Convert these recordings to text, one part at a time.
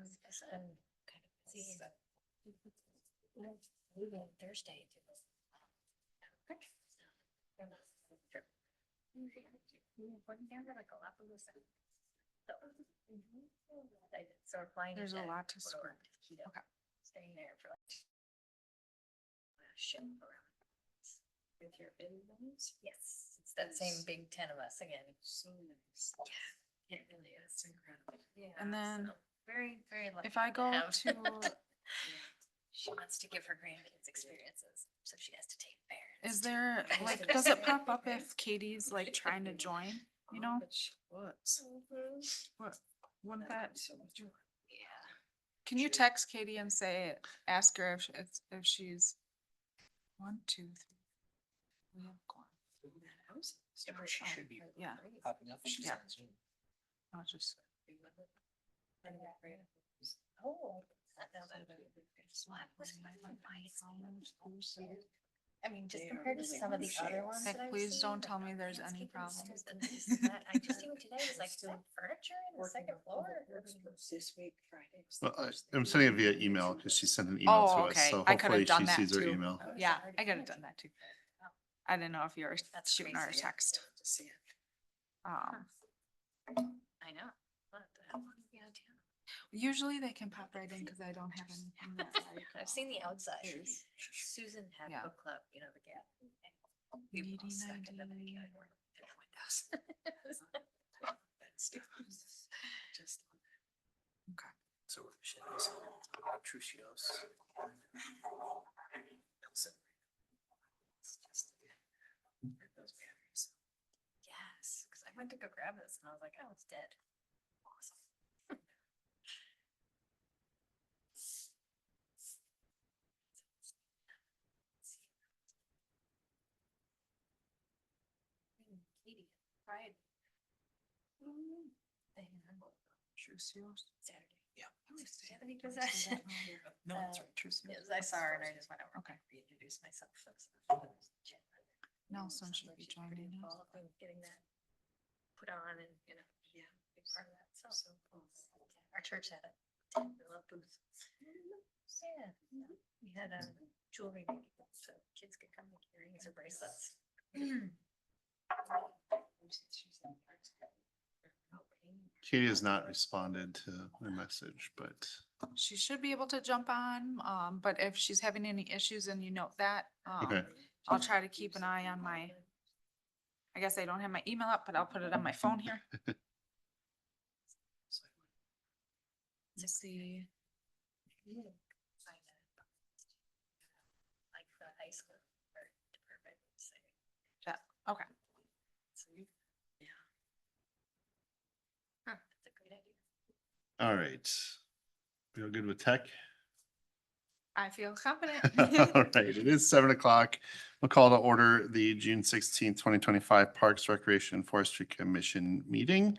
I'm kind of busy. Leaving Thursday too. Going down to like Galapagos. So we're flying. There's a into lot to Puerto sort. Rico, Okay. Staying there for like a ship around. With your big ones? Yes, it's that same big 10 of us again. So nice. Yeah, it really is. It's incredible. Yeah. And then so very, very lucky. if I go have- to, She wants to give her grandkids experiences, so she has to take parents. is there, like, does it pop up if Katie's like trying to join, you know? What, wouldn't that, Yeah. can you text Katie and say, ask her if she's 1, 2, 3. We have gone. She should be Yeah, popping up. She's Yeah. on Zoom. I'll just, Oh. I mean, just compared to some of the other ones Heck, that I've please seen, don't like tell me there's landscaping any problems. stuff and this and that. I just even today was like doing furniture in the second floor. This week, Friday. Well, I'm sending it via email because she sent an email Oh, to us, okay. so I could've hopefully done she that sees her too. email. yeah, I could have done that too. I didn't know if you were That's shooting her a crazy. text. Um, I know. What the hell? Yeah, too. usually they can pop right in because I don't have anything that I've seen the outside. Is- Susan had Yeah. book club, you know, the gap. Needy People stuck in the nighty. backyard where the windows. Just. Okay. So she has Trucios. Middleton. It's just. Those batteries. Yes, because I went to go grab this and I was like, oh, it's dead. Awesome. Katie, Friday. Trucios. Saturday. Yeah. Saturday was that? No, that's right. Yes, I saw her and I just went over. Okay. Reintroduced myself. Nelson should be joining us. Involved in getting that put on and, you know, yeah, big part of that. So our church had a little booth. Yeah, we had a jewelry making, so kids could come make earrings or bracelets. Katie has not responded to my message, but She should be able to jump on, but if she's having any issues and you note that, okay. I'll try to keep an eye on my, I guess I don't have my email up, but I'll put it on my phone here. Let's see. Like the high school or department, say. Yeah, okay. So you- Yeah. Huh, that's a great idea. All right. Feel good with tech? I feel confident. All right, it is 7 o'clock. We'll call to order the June 16th, 2025 Parks, Recreation and Forestry Commission meeting.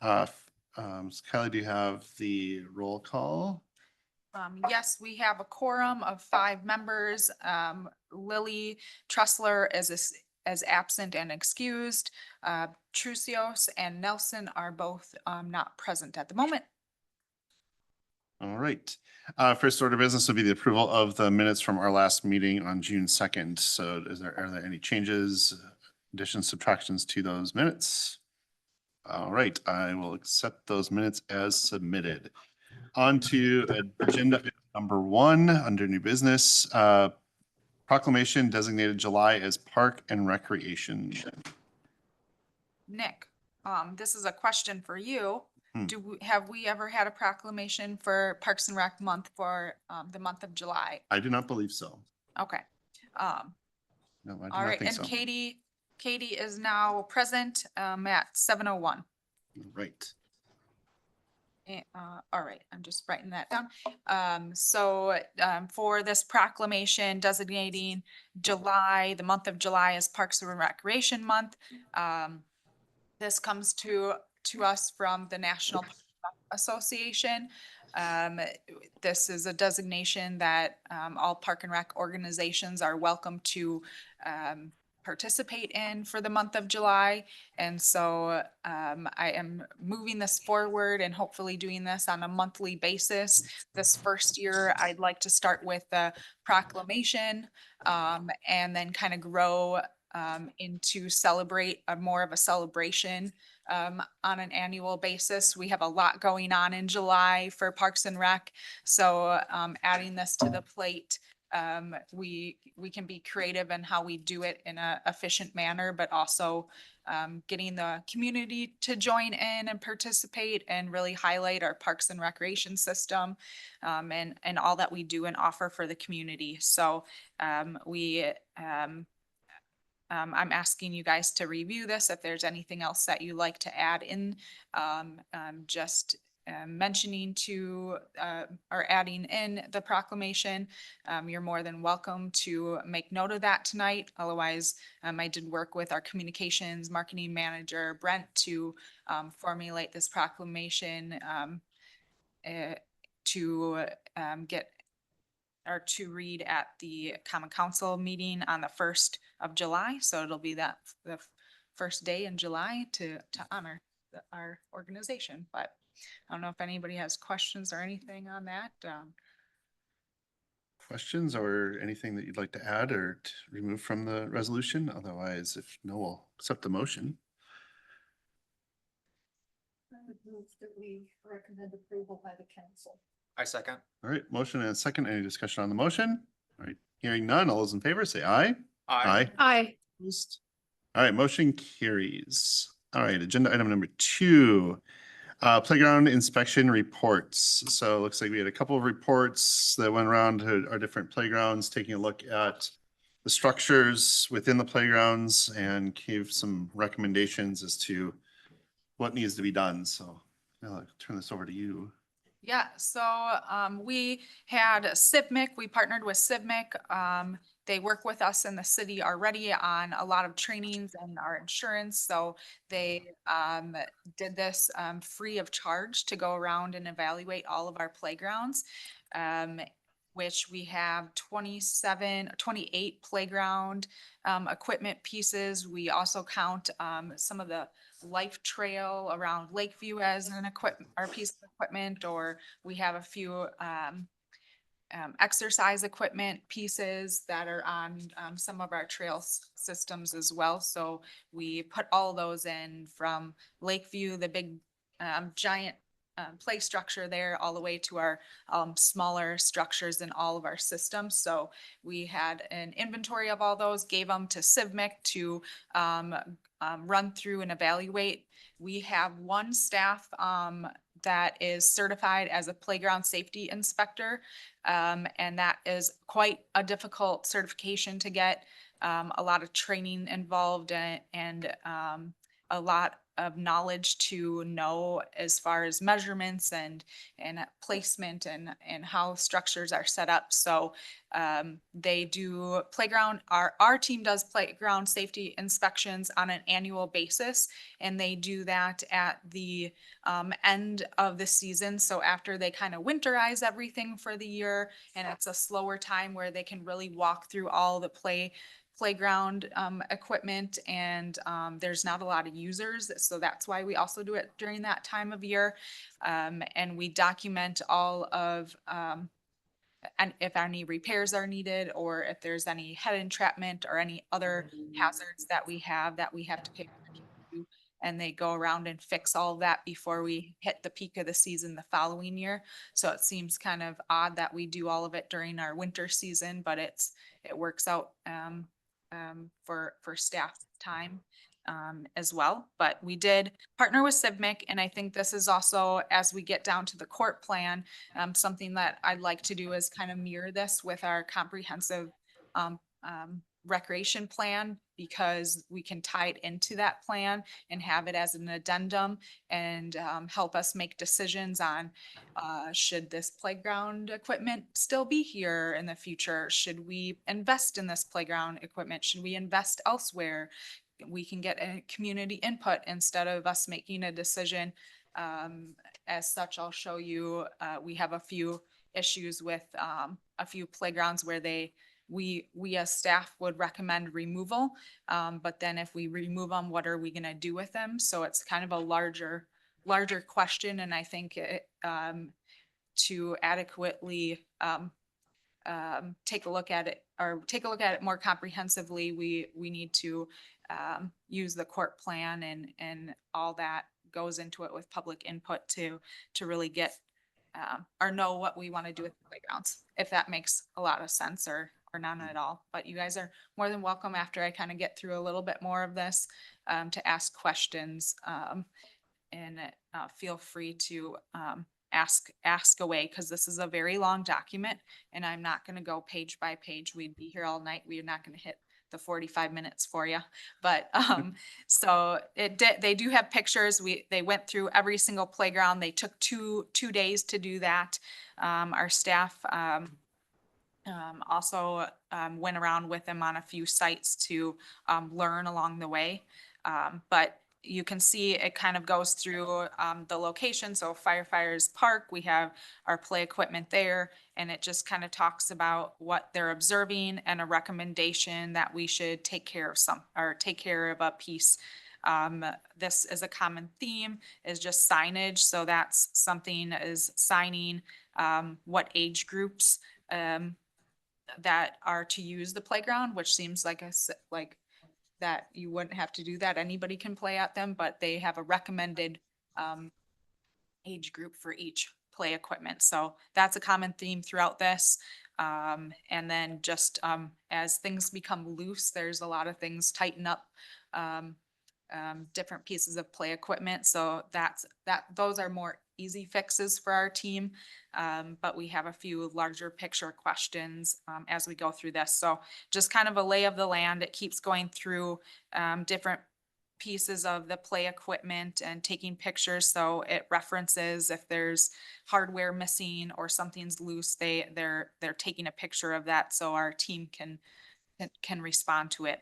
Kylie, do you have the roll call? Yes, we have a quorum of 5 members. Lily Tressler is absent and excused. Trucios and Nelson are both not present at the moment. All right. First order of business will be the approval of the minutes from our last meeting on June 2nd. So are there any changes, additions, subtractions to those minutes? All right, I will accept those minutes as submitted. On to agenda item number 1 under new business, proclamation designated July as Park and Recreation. Nick, this is a question for you. Hmm. Have we ever had a proclamation for Parks and Rec month for the month of July? I do not believe so. Okay. No, I do All not right, think and so. Katie is now present at 7:01. Right. All right, I'm just writing that down. For this proclamation designating July, the month of July as Parks and Recreation Month, this comes to us from the National Park Association. This is a designation that all Park and Rec organizations are welcome to participate in for the month of July. And so I am moving this forward and hopefully doing this on a monthly basis. This first year, I'd like to start with the proclamation and then kind of grow into celebrate more of a celebration on an annual basis. We have a lot going on in July for Parks and Rec. So adding this to the plate, we can be creative in how we do it in a efficient manner, but also getting the community to join in and participate and really highlight our Parks and Recreation system and all that we do and offer for the community. So I'm asking you guys to review this. If there's anything else that you like to add in, just mentioning to or adding in the proclamation, you're more than welcome to make note of that tonight. Otherwise, I did work with our communications marketing manager, Brent, to formulate this proclamation to get or to read at the Common Council meeting on the 1st of July. So it'll be the first day in July to honor our organization. But I don't know if anybody has questions or anything on that. Questions or anything that you'd like to add or to remove from the resolution? Otherwise, if no, we'll accept the motion. I would move that we recommend approval by the council. I second. All right, motion and a second. Any discussion on the motion? All right, hearing none. All those in favor say aye. Aye. Opposed? All right, motion carries. All right, agenda item number 2, playground inspection reports. So it looks like we had a couple of reports that went around to our different playgrounds, taking a look at the structures within the playgrounds and gave some recommendations as to what needs to be done. So I'll turn this over to you. Yeah, so we had CIVMIC, we partnered with CIVMIC. They work with us in the city already on a lot of trainings and our insurance. So they did this free of charge to go around and evaluate all of our playgrounds, which we have 28 playground equipment pieces. We also count some of the life trail around Lakeview as an equipment or piece of equipment, or we have a few exercise equipment pieces that are on some of our trail systems as well. So we put all those in from Lakeview, the big giant play structure there, all the way to our smaller structures in all of our systems. So we had an inventory of all those, gave them to CIVMIC to run through and evaluate. We have one staff that is certified as a playground safety inspector. And that is quite a difficult certification to get. A lot of training involved and a lot of knowledge to know as far as measurements and placement and how structures are set up. So they do playground, our team does playground safety inspections on an annual basis, and they do that at the end of the season. So after they kind of winterize everything for the year, and it's a slower time where they can really walk through all the playground equipment, and there's not a lot of users, so that's why we also do it during that time of year. And we document all of and if any repairs are needed, or if there's any head entrapment or any other hazards that we have to pay attention to. And they go around and fix all of that before we hit the peak of the season the following year. So it seems kind of odd that we do all of it during our winter season, but it works out for staff time as well. But we did partner with CIVMIC, and I think this is also, as we get down to the court plan, something that I'd like to do is kind of mirror this with our comprehensive recreation plan, because we can tie it into that plan and have it as an addendum and help us make decisions on should this playground equipment still be here in the future? Should we invest in this playground equipment? Should we invest elsewhere? We can get a community input instead of us making a decision. As such, I'll show you, we have a few issues with a few playgrounds where we as staff would recommend removal. But then if we remove them, what are we gonna do with them? So it's kind of a larger question, and I think it, to adequately, take a look at it, or take a look at it more comprehensively, we need to, use the court plan and all that goes into it with public input to really get, or know what we want to do with the playgrounds, if that makes a lot of sense or none at all. But you guys are more than welcome after I kind of get through a little bit more of this, to ask questions, and, feel free to, ask away, because this is a very long document and I'm not gonna go page by page. We'd be here all night. We're not gonna hit the 45 minutes for you. But, so they do have pictures. They went through every single playground. They took two days to do that. Our staff, also, went around with them on a few sites to, learn along the way. But you can see it kind of goes through, the location. So Firefighters Park, we have our play equipment there, and it just kind of talks about what they're observing and a recommendation that we should take care of take care of a piece. This is a common theme, is just signage. So that's something is signing, what age groups, that are to use the playground, which seems like like that you wouldn't have to do that. Anybody can play at them, but they have a recommended, age group for each play equipment. So that's a common theme throughout this. And then just, as things become loose, there's a lot of things tighten up, different pieces of play equipment. So those are more easy fixes for our team. But we have a few larger picture questions, as we go through this. So just kind of a lay of the land. It keeps going through, different pieces of the play equipment and taking pictures. So it references if there's hardware missing or something's loose, they're taking a picture of that so our team can respond to it.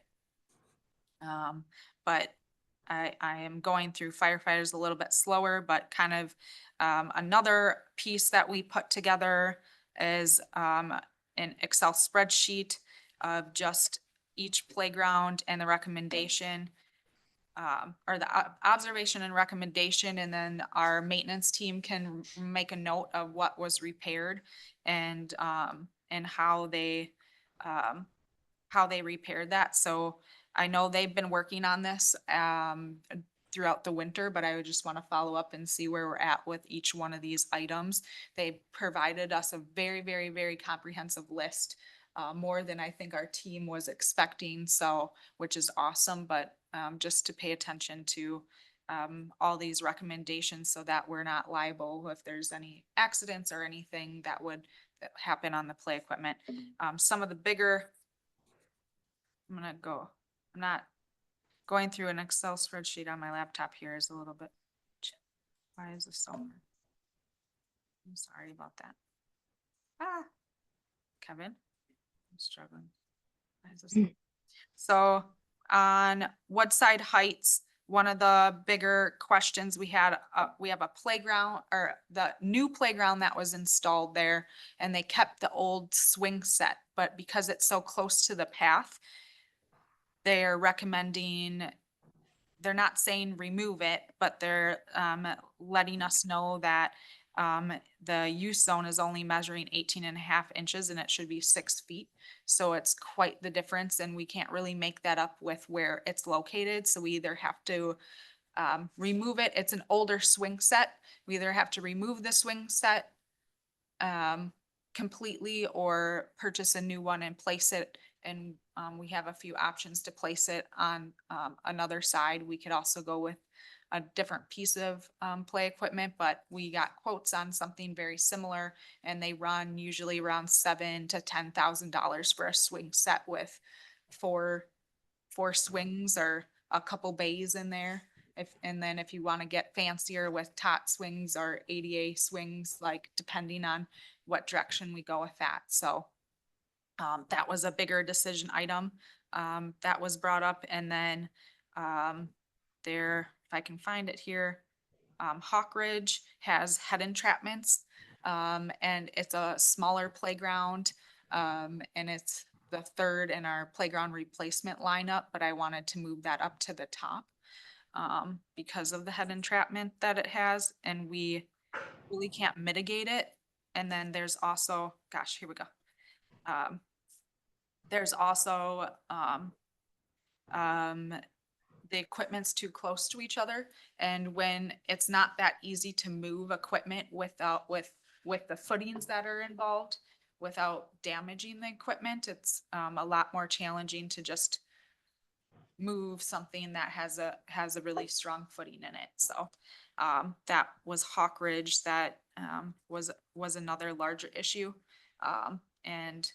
But I am going through firefighters a little bit slower, but kind of, another piece that we put together is, an Excel spreadsheet of just each playground and the recommendation, or the observation and recommendation, and then our maintenance team can make a note of what was repaired and how they repaired that. So I know they've been working on this, throughout the winter, but I would just want to follow up and see where we're at with each one of these items. They provided us a very, very, very comprehensive list, more than I think our team was expecting, so, which is awesome, but, just to pay attention to, all these recommendations so that we're not liable if there's any accidents or anything that would happen on the play equipment. Some of the bigger, I'm not going through an Excel spreadsheet on my laptop here is a little bit, why is this so? I'm sorry about that. Kevin, I'm struggling. Why is this? So on Woodside Heights, one of the bigger questions we had, we have a playground, or the new playground that was installed there, and they kept the old swing set, but because it's so close to the path, they're recommending, they're not saying remove it, but they're, letting us know that, the use zone is only measuring 18.5 inches and it should be 6 feet. So it's quite the difference, and we can't really make that up with where it's located. So we either have to, remove it. It's an older swing set. We either have to remove the swing set, completely, or purchase a new one and place it. And, we have a few options to place it on, another side. We could also go with a different piece of, play equipment, but we got quotes on something very similar, and they run usually around $7,000 to $10,000 for a swing set with four swings or a couple bays in there. And then if you want to get fancier with tot swings or ADA swings, like depending on what direction we go with that. So, that was a bigger decision item, that was brought up. And then, there, if I can find it here, Hawk Ridge has head entrapments, and it's a smaller playground, and it's the third in our playground replacement lineup, but I wanted to move that up to the top. Because of the head entrapment that it has, and we really can't mitigate it. And then there's also, gosh, here we go. There's also, the equipment's too close to each other. And when it's not that easy to move equipment with the footings that are involved, without damaging the equipment, it's, a lot more challenging to just move something that has a really strong footing in it. So, that was Hawk Ridge, that, was another larger issue. And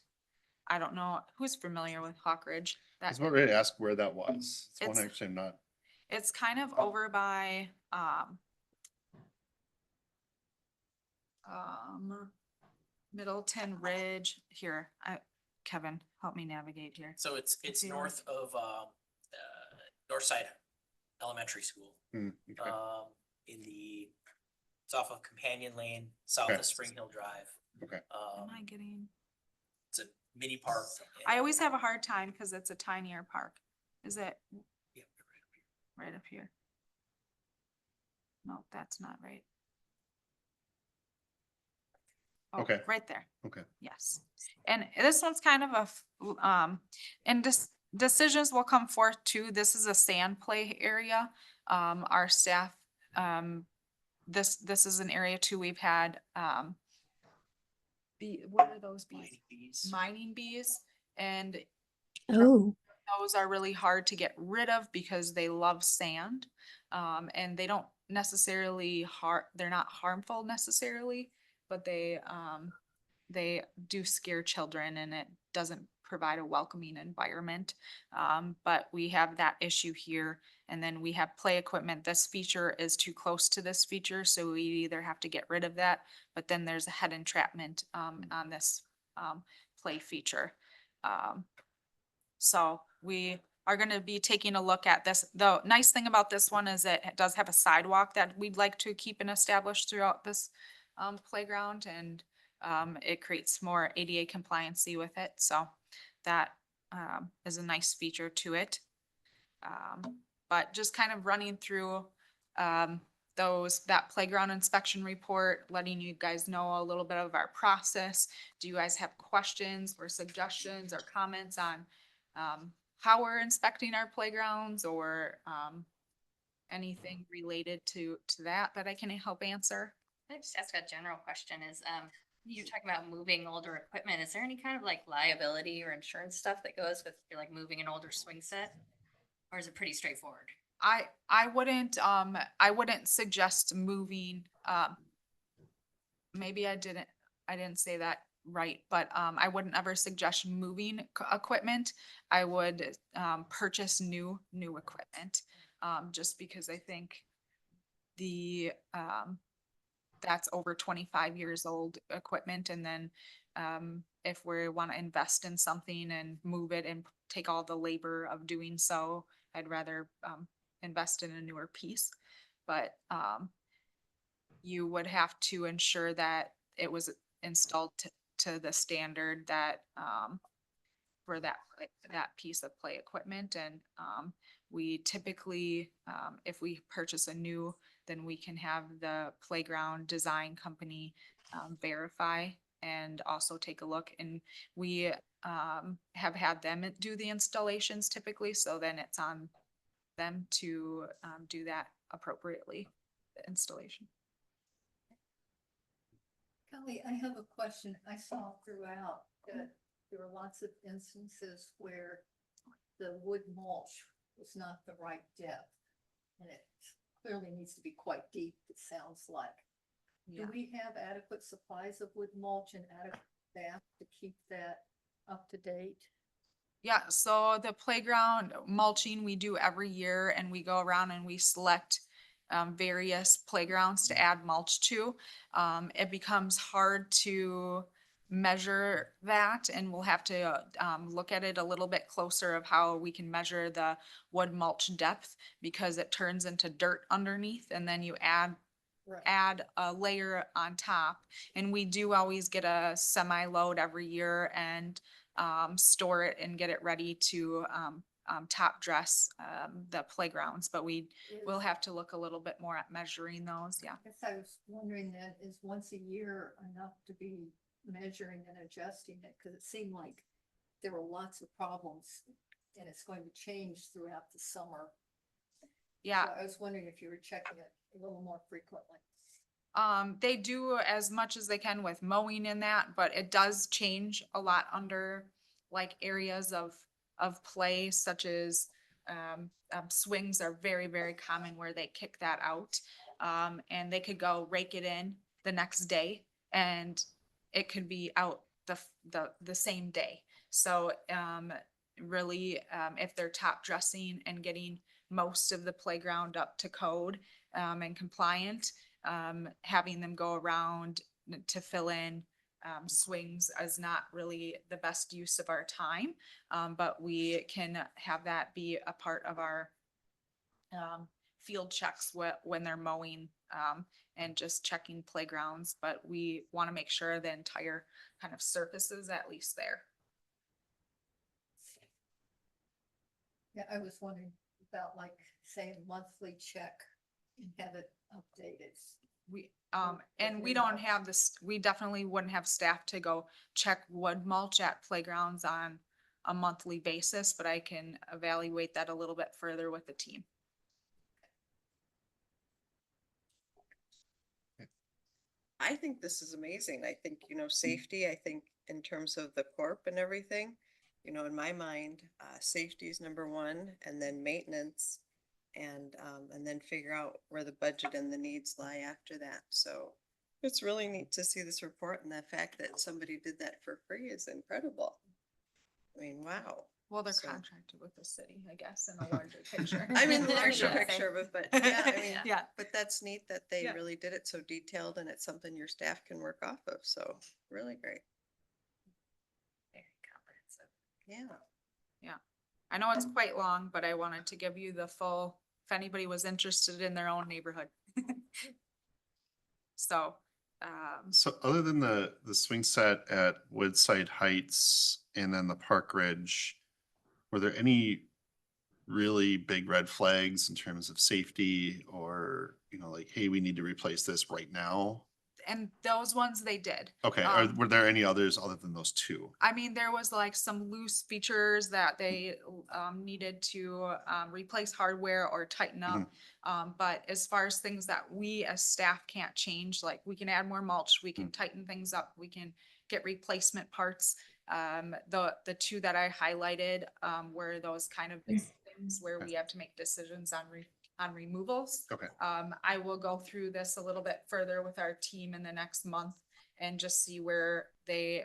I don't know, who's familiar with Hawk Ridge? I was That, about ready to ask where that was. It's one It's- actually I'm not. it's kind of over by, Middleton Ridge. Here, Kevin, help me navigate here. So it's Okay. north of, Northside Elementary School, Okay. in the, it's off of Companion Lane, south Okay. of Spring Hill Drive. Okay. Am I getting? It's a mini park. I always have a hard time because it's a tinier park. Is it Yeah, right up here? No, that's not right. Oh, Okay. right there. Okay. Yes. And this one's kind of and decisions will come forth too. This is a sand play area. Our staff, this is an area too, we've had, what are those bees? Mining bees. Mining bees, and Oh. those are really hard to get rid of because they love sand. And they don't necessarily they're not harmful necessarily, but they do scare children, and it doesn't provide a welcoming environment. But we have that issue here, and then we have play equipment. This feature is too close to this feature, so we either have to get rid of that, but then there's a head entrapment, on this, play feature. So we are gonna be taking a look at this. The nice thing about this one is that it does have a sidewalk that we'd like to keep and establish throughout this, playground, and, it creates more ADA compliancy with it, so that, is a nice feature to it. But just kind of running through, that playground inspection report, letting you guys know a little bit of our process. Do you guys have questions or suggestions or comments on, how we're inspecting our playgrounds, or, anything related to that I can help answer? Can I just ask a general question is, you're talking about moving older equipment. Is there any kind of like liability or insurance stuff that goes with, you're like moving an older swing set? Or is it pretty straightforward? I wouldn't suggest moving, maybe I didn't say that right, but, I wouldn't ever suggest moving equipment. I would, purchase new equipment, just because I think that's over 25 years old equipment, and then, if we want to invest in something and move it and take all the labor of doing so, I'd rather, invest in a newer piece. But, you would have to ensure that it was installed to the standard that, for that piece of play equipment. And, we typically, if we purchase a new, then we can have the playground design company, verify and also take a look. And we, have had them do the installations typically, so then it's on them to, do that appropriately, the installation. Kelly, I have a question. I saw throughout that there were lots of instances where the wood mulch was not the right depth. And it clearly needs to be quite deep, it sounds like. Yeah. Do we have adequate supplies of wood mulch and adequate staff to keep that up to date? Yeah, so the playground mulching we do every year, and we go around and we select, various playgrounds to add mulch to. It becomes hard to measure that, and we'll have to, look at it a little bit closer of how we can measure the wood mulch depth, because it turns into dirt underneath, and then you add a layer on top. And we do always get a semi load every year, and, store it and get it ready to, top dress, the playgrounds, but we will have to look a little bit more at measuring those, yeah. I guess I was wondering that is once a year enough to be measuring and adjusting it? Cause it seemed like there were lots of problems and it's going to change throughout the summer. Yeah, So I was wondering if you were checking it a little more frequently. they do as much as they can with mowing in that, but it does change a lot under like areas of play such as swings are very, very common where they kick that out. And they could go rake it in the next day and it could be out the same day. So, really, if they're top dressing and getting most of the playground up to code, and compliant, having them go around to fill in, swings is not really the best use of our time. But we can have that be a part of our, field checks when they're mowing, and just checking playgrounds, but we want to make sure the entire kind of surface is at least there. Yeah, I was wondering about like, say, a monthly check and have it updated. We, Or and if we you're don't not- have this, we definitely wouldn't have staff to go check wood mulch at playgrounds on a monthly basis, but I can evaluate that a little bit further with the team. I think this is amazing. I think, safety, I think in terms of the corp and everything, in my mind, safety is number one and then maintenance. And then figure out where the budget and the needs lie after that. So it's really neat to see this report, and the fact that somebody did that for free is incredible. I mean, wow. Well, they're So- contracted with the city, I guess, in a larger picture. I mean, the larger Yeah. picture of it, but yeah, I mean, Yeah, but that's neat that they Yeah. really did it so detailed and it's something your staff can work off of. So really great. Very comprehensive. Yeah. I know it's quite long, but I wanted to give you the full, if anybody was interested in their own neighborhood. So, So other than the swing set at Woodside Heights and then the Park Ridge, were there any really big red flags in terms of safety or, like, hey, we need to replace this right now? and those ones they did. Okay, were there any others other than those two? I mean, there was like some loose features that they needed to replace hardware or tighten up. But as far as things that we as staff can't change, like we can add more mulch, we can tighten things up, we can get replacement parts. The two that I highlighted were those kind of big things where we have to make decisions on removals. Okay. I will go through this a little bit further with our team in the next month and just see where they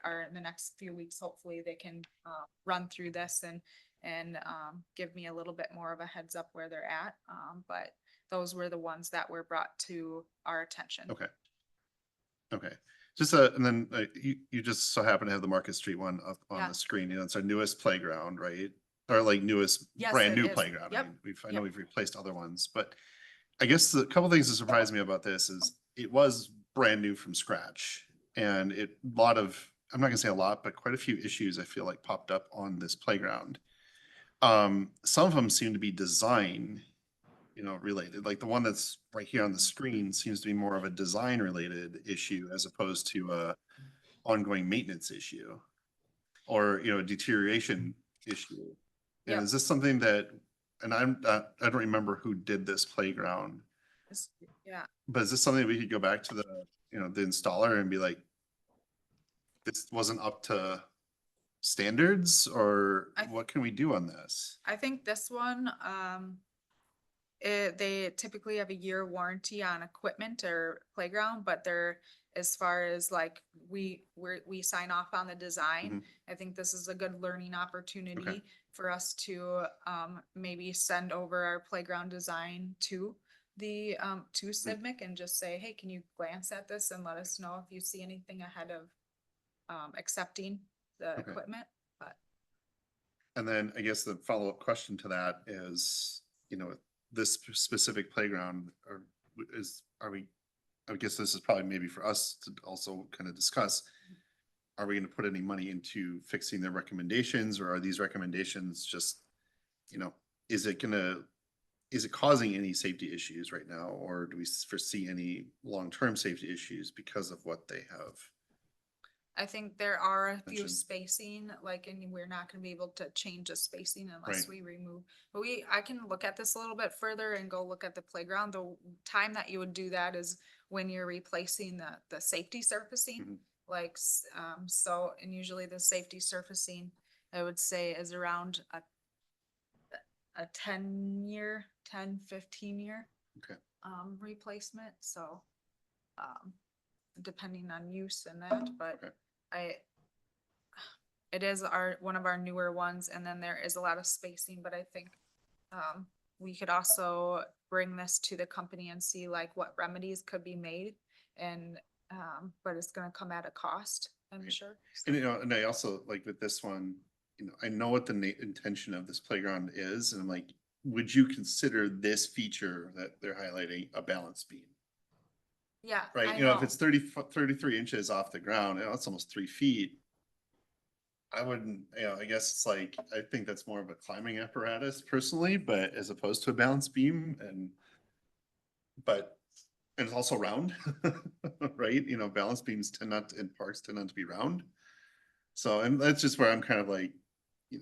are in the next few weeks. Hopefully they can run through this and give me a little bit more of a heads up where they're at. But those were the ones that were brought to our attention. Okay. Okay, just and then you just so happen to have the Market Street one up on Yeah. the screen. It's our newest playground, right? Or like newest Yes, brand it new is. playground. I Yep. mean, I know Yep. we've replaced other ones, but I guess the couple things that surprised me about this is it was brand new from scratch. And I'm not gonna say a lot, but quite a few issues I feel like popped up on this playground. Some of them seem to be design, related, like the one that's right here on the screen seems to be more of a design related issue as opposed to a ongoing maintenance issue or, a deterioration issue. And Yep. is this something that, and I don't remember who did this playground, Yeah, but is this something we could go back to the installer and be like, this wasn't up to standards, or I- what can we do on this? I think this one, they typically have a year warranty on equipment or playground, but they're, as far as like, we sign off on the design. I think this is a good learning opportunity for us to, maybe send over our playground design to the, to CIVMIC and just say, hey, can you glance at this and let us know if you see anything ahead of, accepting the Okay. equipment, but. And then I guess the follow-up question to that is, this specific playground, I guess this is probably maybe for us to also kind of discuss. are we gonna put any money into fixing their recommendations, or are these recommendations just, you know, is it causing any safety issues right now, or do we foresee any long-term safety issues because of what they have? I think there are a few Mentioned. spacing, like, and we're not gonna be able to change the spacing unless Right. we remove. But I can look at this a little bit further and go look at the playground. The time that you would do that is when you're replacing the safety surfacing. Mhm. Like, so, and usually the safety surfacing, I would say is around a 10-year, 15-year. Okay. Replacement, so, depending on use and that, but Okay. it is one of our newer ones, and then there is a lot of spacing, but I think, we could also bring this to the company and see like what remedies could be made, and, but it's gonna come at a cost, I'm Right. sure. And, you know, and I also, like with this one, you know, I know what the intention of this playground is, and I'm like, would you consider this feature that they're highlighting a balance beam? Yeah, Right, I you know, if know. it's 33 inches off the ground, you know, that's almost 3 feet. I wouldn't, you know, I guess it's like, I think that's more of a climbing apparatus personally, but as opposed to a balance beam, but it's also round, right? You know, balance beams in parks tend not to be round. So, and that's just where I'm kind of like,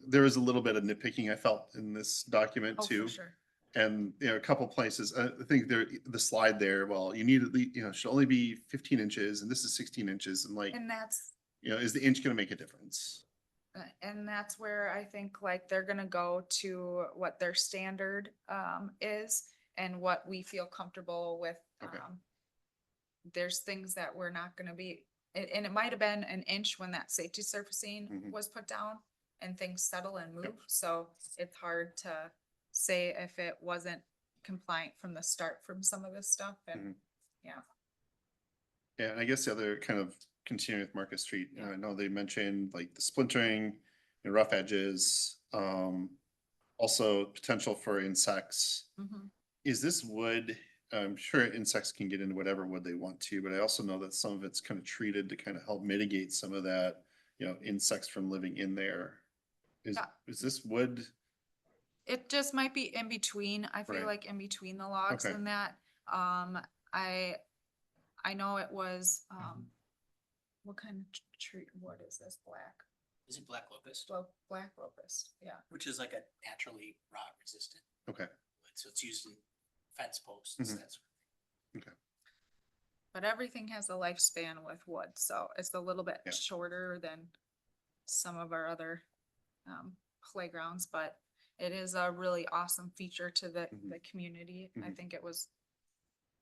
there was a little bit of nitpicking I felt in this document Oh, too. for sure. And, you know, a couple places, I think the slide there, well, you need at least, you know, should only be 15 inches and this is 16 inches, and like, And that's, you know, is the inch gonna make a difference? and that's where I think like they're gonna go to what their standard, is and what we feel comfortable with. Okay. There's things that we're not gonna be, and it might have been an inch when that safety surfacing Mhm. was put down and things settle and Yep. move, so it's hard to say if it wasn't compliant from the start from some of this stuff, and, Mhm. yeah. Yeah, and I guess the other kind of continuing with Market Street, you know, I know they mentioned like the splintering and rough edges, also potential for insects. Mhm. Is this wood, I'm sure insects can get into whatever wood they want to, but I also know that some of it's kind of treated to kind of help mitigate some of that, you know, insects from living in there. Yeah. Is this wood? It just might be in between, I feel Right. like in between the logs Okay. and that, I know it was, what kind of tree, what is this, black? Is it black locust? Well, black locust, yeah. Which is like a naturally rot resistant Okay, wood, so it's used in fence posts, Mhm. that's. But everything has a lifespan with wood, so it's a little bit Yeah. shorter than some of our other, playgrounds, but it is a really awesome feature to the Mhm. community. I Mhm. think it was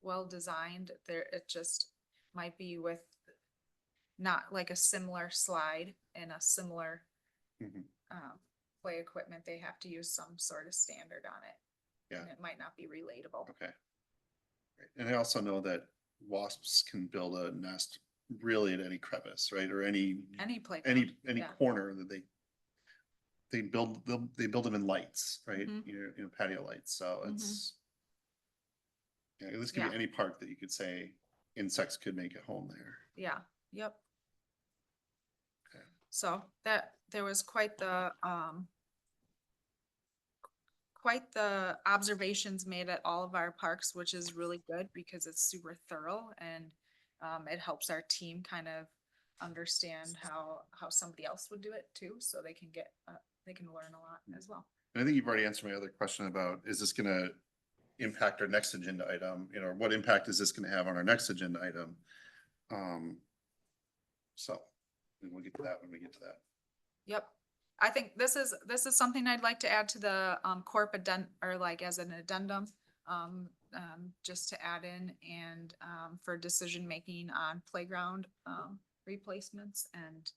well designed. There, it just might be with not like a similar slide and a similar, Mhm. play equipment. They have to use some sort of standard on it. Yeah. And it might not be relatable. Okay. Right. And I also know that wasps can build a nest really at any crevice, right? Or any Any playground. any yeah. corner that they build them in lights, right? Mhm. You know, patio lights. So it's, yeah, this could be Yeah. any park that you could say insects could make a home there. Yeah, yep. Okay. So that, there was quite the observations made at all of our parks, which is really good because it's super thorough, and it helps our team kind of understand how somebody else would do it too, so they can they can learn a lot as well. And I think you've already answered my other question about, is this gonna impact our next agenda item? You know, what impact is this gonna have on our next agenda item? So, and we'll get to that when we get to that. Yep. I think this is something I'd like to add to the corp or like as an addendum, just to add in and for decision making on playground replacements, and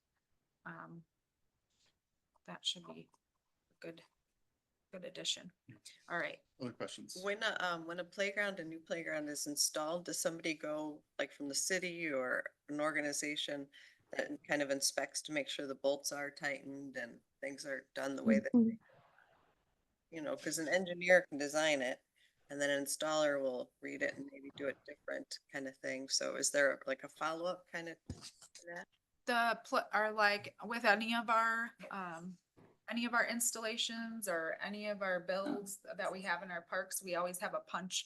that should be a good addition. All right. Other questions? When a new playground is installed, does somebody go like from the city or an organization that kind of inspects to make sure the bolts are tightened and things are done the way that, you know, because an engineer can design it and then an installer will read it and maybe do it different kind of thing. So is there like a follow-up kind of to that? are like with any of our installations or any of our builds that we have in our parks, we always have a punch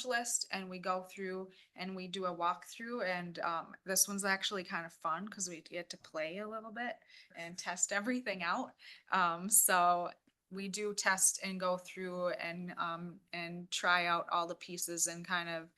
list and we go through and we do a walkthrough and, this one's actually kind of fun because we get to play a little bit and test everything out. So we do test and go through and try out all the pieces and kind of,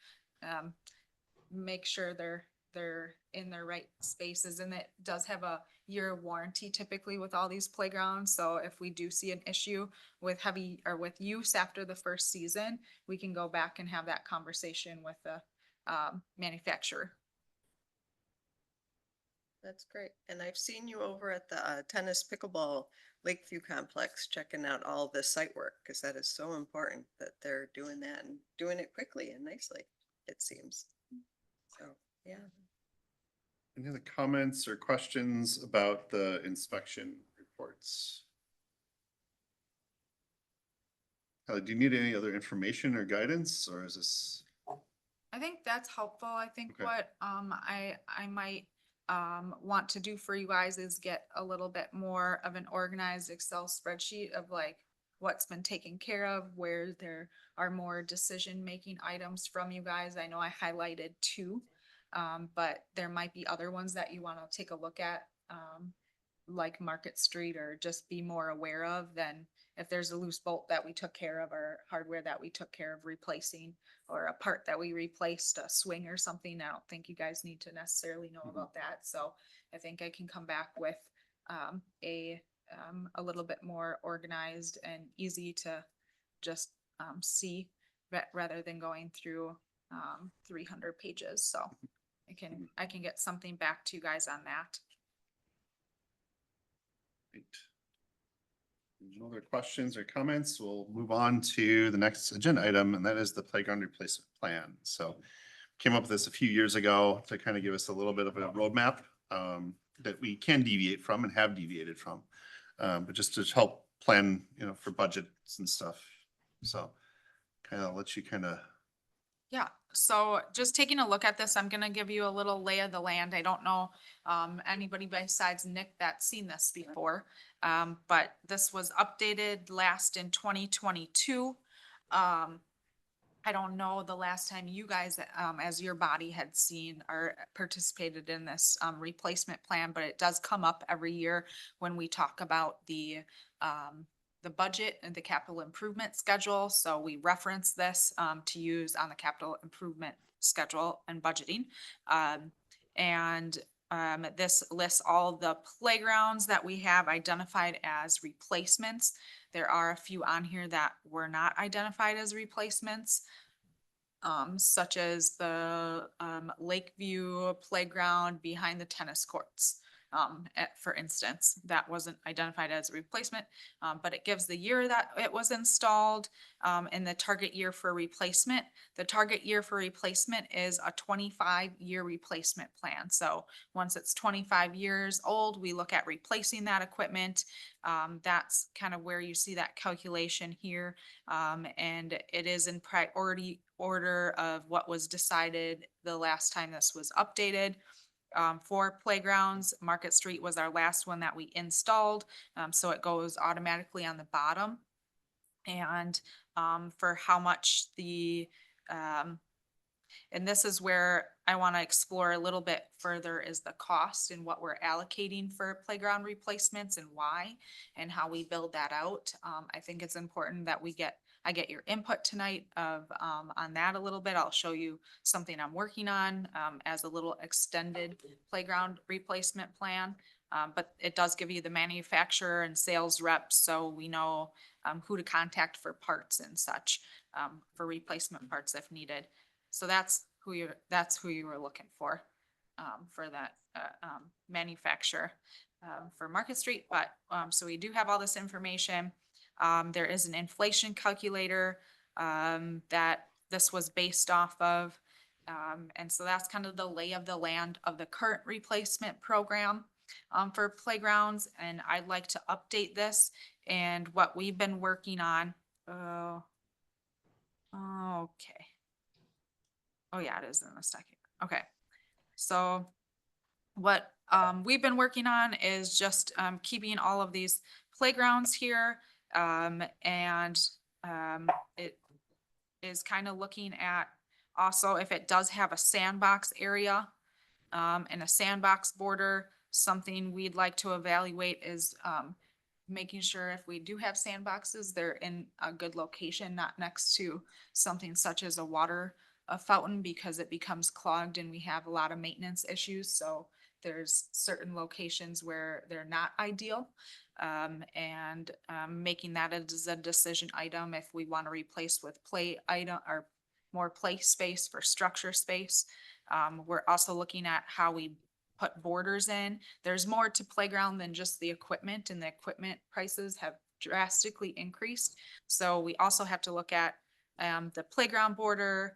make sure they're in their right spaces, and it does have a year warranty typically with all these playgrounds, so if we do see an issue with heavy or with use after the first season, we can go back and have that conversation with the manufacturer. That's great. And I've seen you over at the tennis pickleball Lakeview complex, checking out all the site work, because that is so important that they're doing that and doing it quickly and nicely, it seems. So, yeah. Any other comments or questions about the inspection reports? Kelly, do you need any other information or guidance, or is this? I think that's helpful. I think Okay. what I might want to do for you guys is get a little bit more of an organized Excel spreadsheet of like what's been taken care of, where there are more decision-making items from you guys. I know I highlighted two, but there might be other ones that you want to take a look at, like Market Street, or just be more aware of. Then if there's a loose bolt that we took care of, or hardware that we took care of replacing, or a part that we replaced, a swing or something, I don't think you guys need to necessarily know about that. So I think I can come back with a little bit more organized and easy to just see, rather than going through 300 pages. So I can get something back to you guys on that. Great. No other questions or comments? We'll move on to the next agenda item, and that is the playground replacement plan. So came up with this a few years ago to kind of give us a little bit of a roadmap that we can deviate from and have deviated from, but just to help plan, for budgets and stuff. So kind of let you kind of. Yeah, so just taking a look at this, I'm gonna give you a little lay of the land. I don't know anybody besides Nick that's seen this before. But this was updated last in 2022. I don't know the last time you guys, as your body had seen or participated in this replacement plan, but it does come up every year when we talk about the budget and the capital improvement schedule. So we reference this to use on the capital improvement schedule and budgeting. This lists all the playgrounds that we have identified as replacements. There are a few on here that were not identified as replacements, such as the Lakeview playground behind the tennis courts. For instance, that wasn't identified as a replacement, but it gives the year that it was installed, and the target year for replacement. The target year for replacement is a 25-year replacement plan. So once it's 25 years old, we look at replacing that equipment. That's kind of where you see that calculation here. And it is in priority order of what was decided the last time this was updated. For playgrounds, Market Street was our last one that we installed, so it goes automatically on the bottom. And for how much and this is where I want to explore a little bit further, is the cost and what we're allocating for playground replacements and why, and how we build that out. I think it's important that I get your input tonight on that a little bit. I'll show you something I'm working on as a little extended playground replacement plan. But it does give you the manufacturer and sales reps, so we know who to contact for parts and such, for replacement parts if needed. So that's who you were looking for that manufacturer for Market Street. But so we do have all this information. There is an inflation calculator that this was based off of. And so that's kind of the lay of the land of the current replacement program for playgrounds. And I'd like to update this and what we've been working on. Okay. Oh yeah, it is in the second. Okay. So what, we've been working on is just, keeping all of these playgrounds here. And, it is kind of looking at also if it does have a sandbox area, and a sandbox border, something we'd like to evaluate is, making sure if we do have sandboxes, they're in a good location, not next to something such as a fountain, because it becomes clogged and we have a lot of maintenance issues. So there's certain locations where they're not ideal. And making that as a decision item if we want to replace with play item or more play space for structure space. We're also looking at how we put borders in. There's more to playground than just the equipment, and the equipment prices have drastically increased. So we also have to look at the playground border,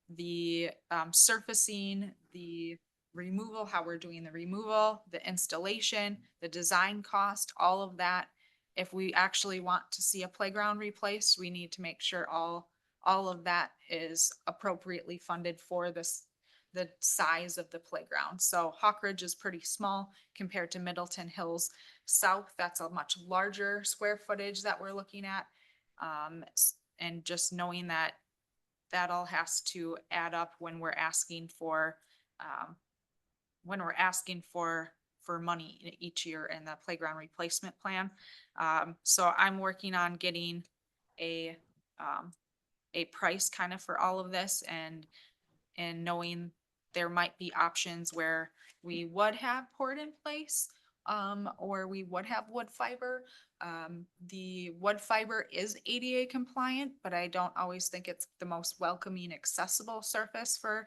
the surfacing, the removal, how we're doing the removal, the installation, the design cost, all of that. If we actually want to see a playground replaced, we need to make sure all of that is appropriately funded for this, the size of the playground. So Hawk Ridge is pretty small compared to Middleton Hills South. That's a much larger square footage that we're looking at. And just knowing that that all has to add up when we're asking for, money each year in the playground replacement plan. So I'm working on getting a price kind of for all of this, and knowing there might be options where we would have poured in place, or we would have wood fiber. The wood fiber is ADA compliant, but I don't always think it's the most welcoming, accessible surface for,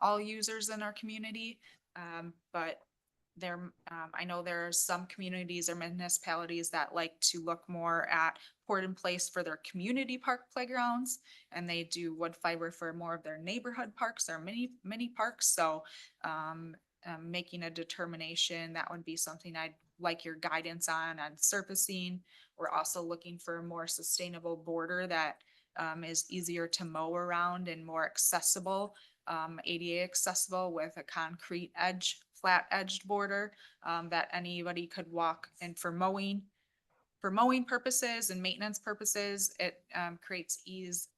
all users in our community. But I know there are some communities or municipalities that like to look more at poured in place for their community park playgrounds, and they do wood fiber for more of their neighborhood parks or mini parks. So, making a determination, that would be something I'd like your guidance on surfacing. We're also looking for a more sustainable border that, is easier to mow around and more accessible, ADA accessible, with a concrete edge, flat edged border, that anybody could walk. And for mowing purposes and maintenance purposes, it, creates ease,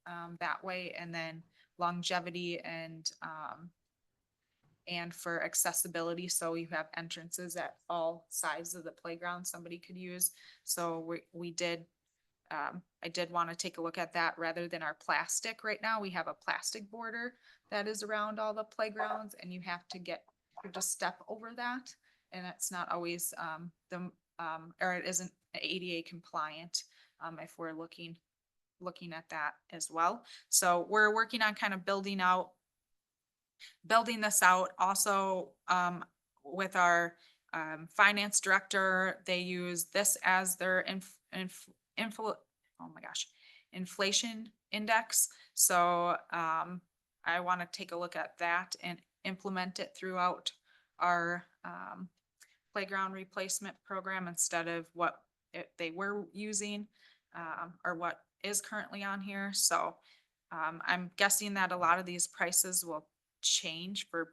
that way. And then longevity and for accessibility. So you have entrances at all sides of the playground somebody could use. So we did, I did want to take a look at that rather than our plastic. Right now, we have a plastic border that is around all the playgrounds, and you have to step over that. And it's not always, or it isn't ADA compliant, if we're looking at that as well. So we're working on kind of building this out. Also, with our, finance director, they use this as their inflation index. So, I want to take a look at that and implement it throughout our, playground replacement program instead of what they were using, or what is currently on here. So, I'm guessing that a lot of these prices will change for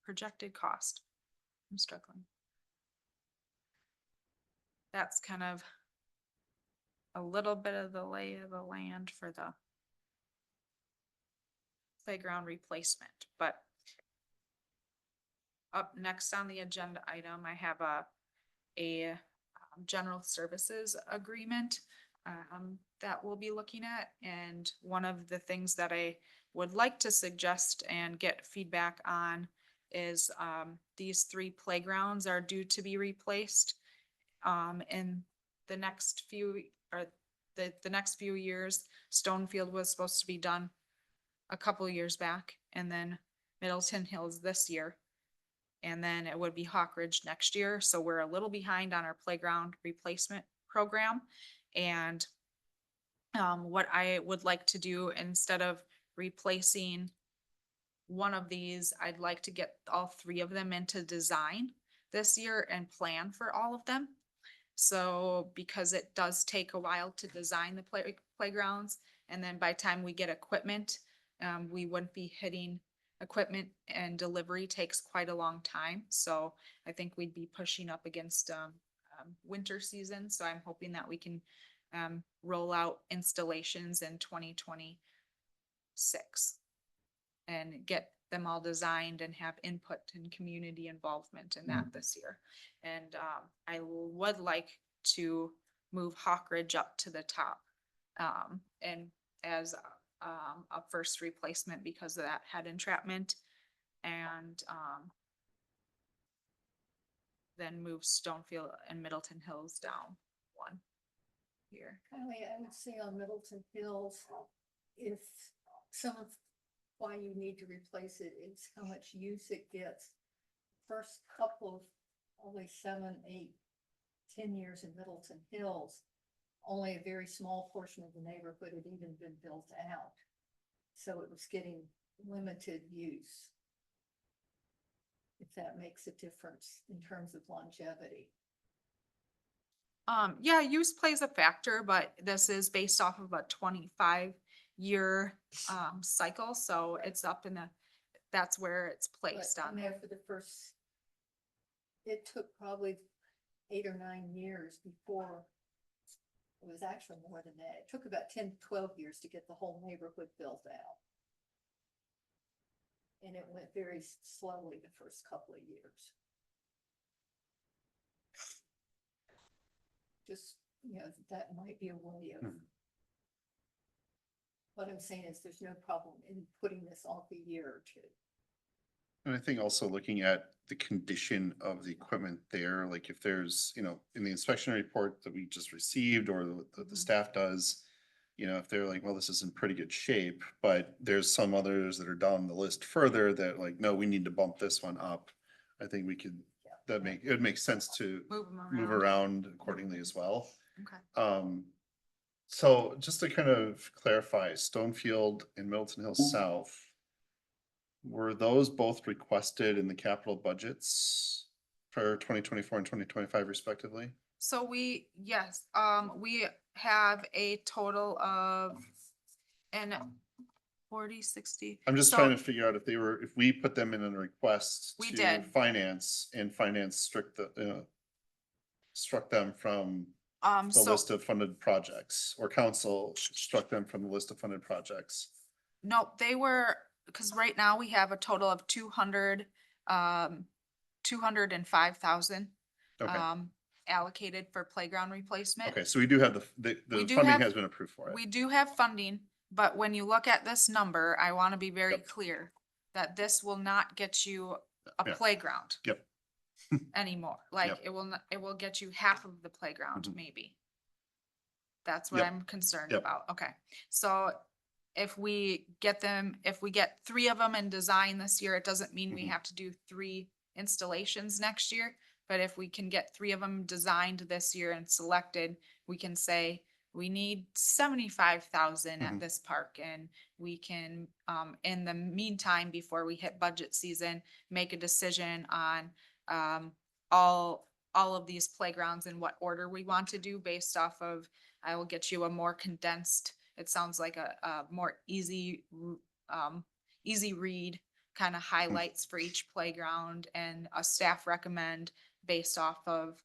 projected cost. I'm struggling. That's kind of a little bit of the lay of the land for the playground replacement. But up next on the agenda item, I have a general services agreement, that we'll be looking at. And one of the things that I would like to suggest and get feedback on is, these 3 playgrounds are due to be replaced, in the next few, or the next few years. Stonefield was supposed to be done a couple years back, and then Middleton Hills this year. And then it would be Hawk Ridge next year. So we're a little behind on our playground replacement program. And, what I would like to do, instead of replacing one of these, I'd like to get all 3 of them into design this year and plan for all of them. So, because it does take a while to design the playgrounds, and then by the time we get equipment, we wouldn't be hitting equipment and delivery takes quite a long time, so I think we'd be pushing up against, winter season, so I'm hoping that we can, roll out installations in 2026 and get them all designed and have input and community involvement in that this year. And I would like to move Hawk Ridge up to the top, and as a first replacement because of that head entrapment. And then move Stonefield and Middleton Hills down one here. Kylie, I would say on Middleton Hills, if some of why you need to replace it is how much use it gets. First couple of only 7, 8, 10 years in Middleton Hills, only a very small portion of the neighborhood had even been built out. So it was getting limited use. If that makes a difference in terms of longevity. Yeah, use plays a factor, but this is based off of a 25-year cycle, so it's up in the, that's where it's placed But on. there for the first, it took probably 8 or 9 years before, it was actually more than that. It took about 10, 12 years to get the whole neighborhood built out. And it went very slowly the first couple of years. Just, that might be a way of. What I'm saying is there's no problem in putting this off a year or two. And I think also looking at the condition of the equipment there, like if there's, in the inspection report that we just received or that the staff does, if they're like, well, this is in pretty good shape, but there's some others that are down the list further that like, no, we need to bump this one up. I think we could, it would make sense to Move them move around accordingly as well. Okay. So just to kind of clarify, Stonefield and Middleton Hills South, were those both requested in the capital budgets for 2024 and 2025 respectively? So yes, we have a total of, and 40, 60. I'm just so- trying to figure out if we put them in a request We to did. finance and finance struck them from the So, list of funded projects, or council struck them from the list of funded projects. no, they were, because right now we have a total of 205,000 Okay, allocated for playground replacement. okay, so we do have the We do funding have- has been approved for it. We do have funding, but when you look at this number, I want to be very Yep. clear that this will not get you a Yeah. playground. Yep. Anymore, like Yep. it will get you half of the playground, Mhm. maybe. That's what Yep. I'm concerned Yep. about. Okay, so if we get 3 of them in design this year, it doesn't mean we Mhm. have to do 3 installations next year. But if we can get 3 of them designed this year and selected, we can say, we need 75,000 at Mhm. this park, and we can, in the meantime, before we hit budget season, make a decision on, all of these playgrounds and what order we want to do based off of, I will get you a more condensed, it sounds like a more easy read, kind of highlights for each playground and a staff recommend based off of,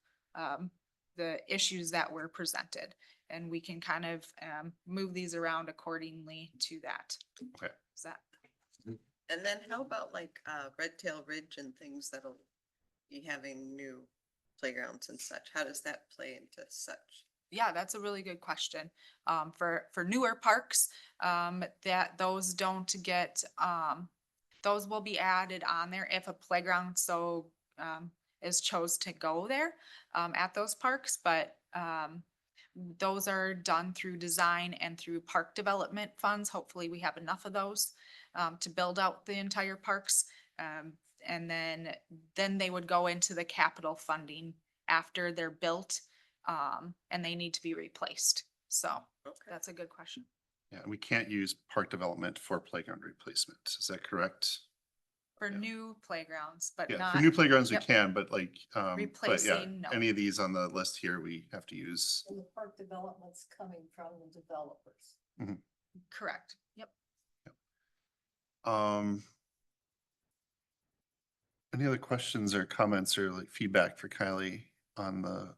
the issues that were presented. And we can kind of, move these around accordingly to that. Okay. Is that? And then how about like Red Tail Ridge and things that'll be having new playgrounds and such? How does that play into such? Yeah, that's a really good question. For newer parks, that those don't get, those will be added on there if a playground is chose to go there, at those parks, but, those are done through design and through park development funds. Hopefully we have enough of those, to build out the entire parks. And then they would go into the capital funding after they're built, and they need to be replaced. So Okay. that's a good question. Yeah, we can't use park development for playground replacement. Is that correct? For Yeah. new playgrounds, but Yeah, not. for new playgrounds we Yep. can, but like, but yeah, Replacing, no. any of these on the list here, we have to use. And the park development's coming from the developers. Correct. Yep. Um, Any other questions or comments or like feedback for Kylie on the?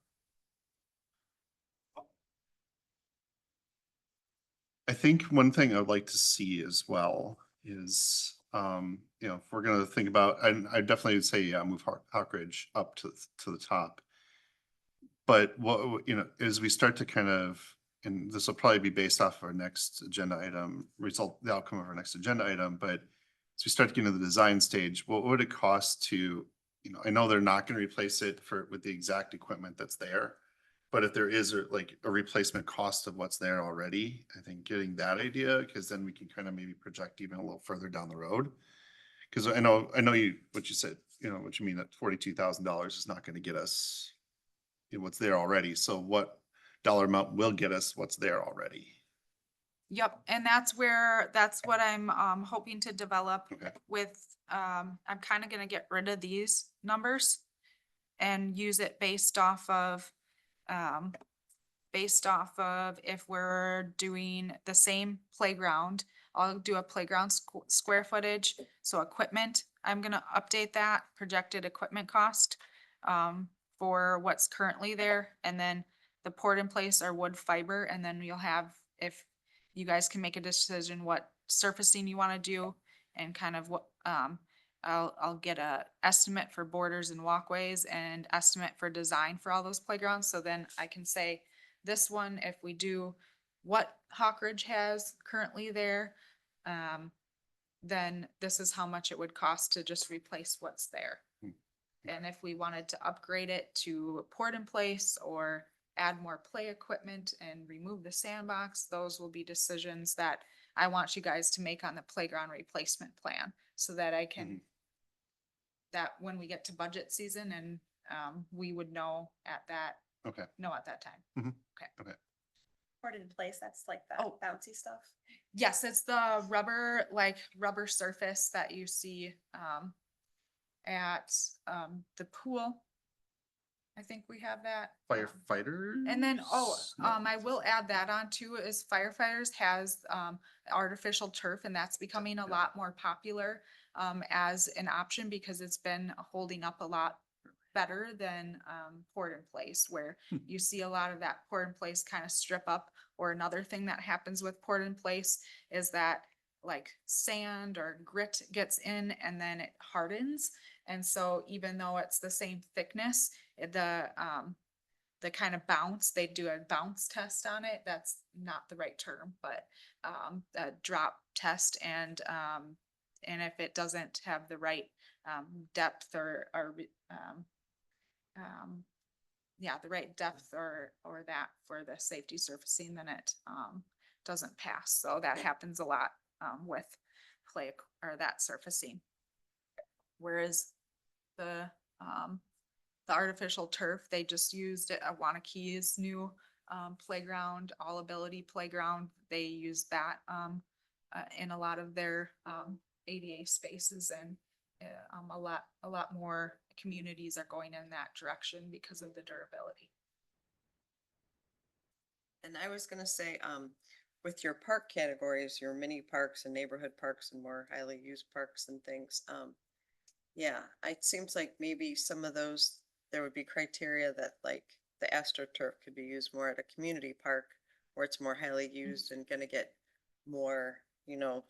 I think one thing I'd like to see as well is, you know, if we're gonna think about, and I definitely would say, yeah, move Hawkridge up to the top. But what, you know, as we start to kind of, and this will probably be based off of our next agenda item, the outcome of our next agenda item, but as we start to get into the design stage, what would it cost to, you know, I know they're not gonna replace it with the exact equipment that's there. But if there is like a replacement cost of what's there already, I think getting that idea, because then we can kind of maybe project even a little further down the road. Because I know what you said, you know, what you mean that $42,000 is not gonna get us, you know, what's there already. So what dollar amount will get us what's there already? Yep, and that's what I'm hoping to develop Okay. with, I'm kind of gonna get rid of these numbers and use it based off of if we're doing the same playground, I'll do a playground square footage, so equipment, I'm gonna update that projected equipment cost for what's currently there, and then the port in place are wood fiber, and then you'll have, if you guys can make a decision what surfacing you wanna do and kind of what, I'll get a estimate for borders and walkways and estimate for design for all those playgrounds, so then I can say, this one, if we do what Hawkridge has currently there, then this is how much it would cost to just replace what's there. And if we wanted to upgrade it to port in place or add more play equipment and remove the sandbox, those will be decisions that I want you guys to make on the playground replacement plan, so that I can, that when we get to budget season and, we would know at that Okay. time. Poured in place, that's like the Oh. bouncy stuff. Yes, it's the rubber, like rubber surface that you see at the pool. I think we have that. Firefighters? And then, No. I will add that on too, is firefighters has artificial turf, and that's becoming a lot more popular as an option because it's been holding up a lot better than port in place, where you see a lot of that port in place kind of strip up. Or another thing that happens with port in place is that like sand or grit gets in and then it hardens. And so even though it's the same thickness, the kind of bounce, they do a bounce test on it. That's not the right term, but a drop test, and if it doesn't have the right depth or the right depth or that for the safety surfacing, then it doesn't pass. So that happens a lot with clay or that surfacing. Whereas the artificial turf, they just used it at Wanakee's new playground, All Ability Playground. They use that in a lot of their ADA spaces, and a lot more communities are going in that direction because of the durability. And I was gonna say, with your park categories, your mini parks and neighborhood parks and more highly used parks and things, yeah, it seems like maybe some of those, there would be criteria that like the AstroTurf could be used more at a community park where it's more highly used and gonna get more, you know,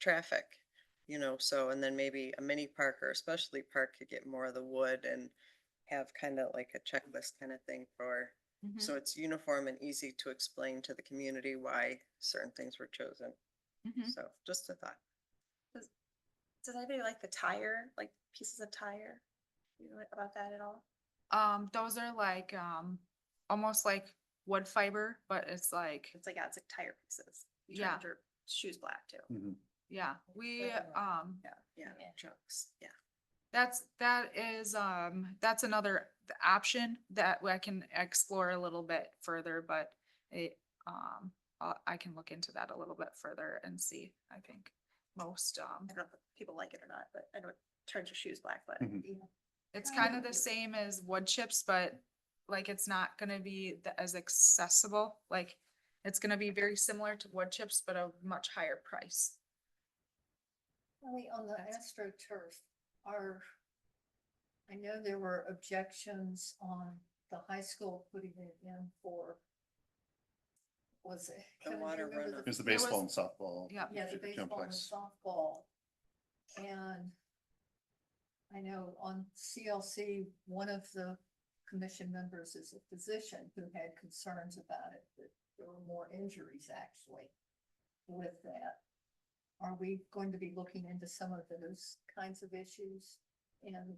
traffic, you know, so, and then maybe a mini park or a specialty park could get more of the wood and have kind of like a checklist kind of thing for, so it's uniform and easy to explain to the community why certain things were chosen. Mhm. So just a thought. Does anybody like the tire, like pieces of tire? You know about that at all? Those are like almost like wood fiber, but it's like, It's like, yeah, it's like tire pieces. You turn Yeah. Your shoes black too. yeah, we Yeah, trucks, yeah. that is that's another option that I can explore a little bit further, but it I can look into that a little bit further and see. I think most I don't know if people like it or not, but I know it turns your shoes black, but. it's kind of the same as wood chips, but like it's not gonna be as accessible. Like it's gonna be very similar to wood chips, but a much higher price. On the AstroTurf, are I know there were objections on the high school putting it in for, was it? The Kevin, do you water remember runoff. There's the There was- baseball and softball. Yeah. Yeah, the baseball and complex. softball. And I know on CLC, one of the commission members is a physician who had concerns about it, that there were more injuries actually with that. Are we going to be looking into some of those kinds of issues and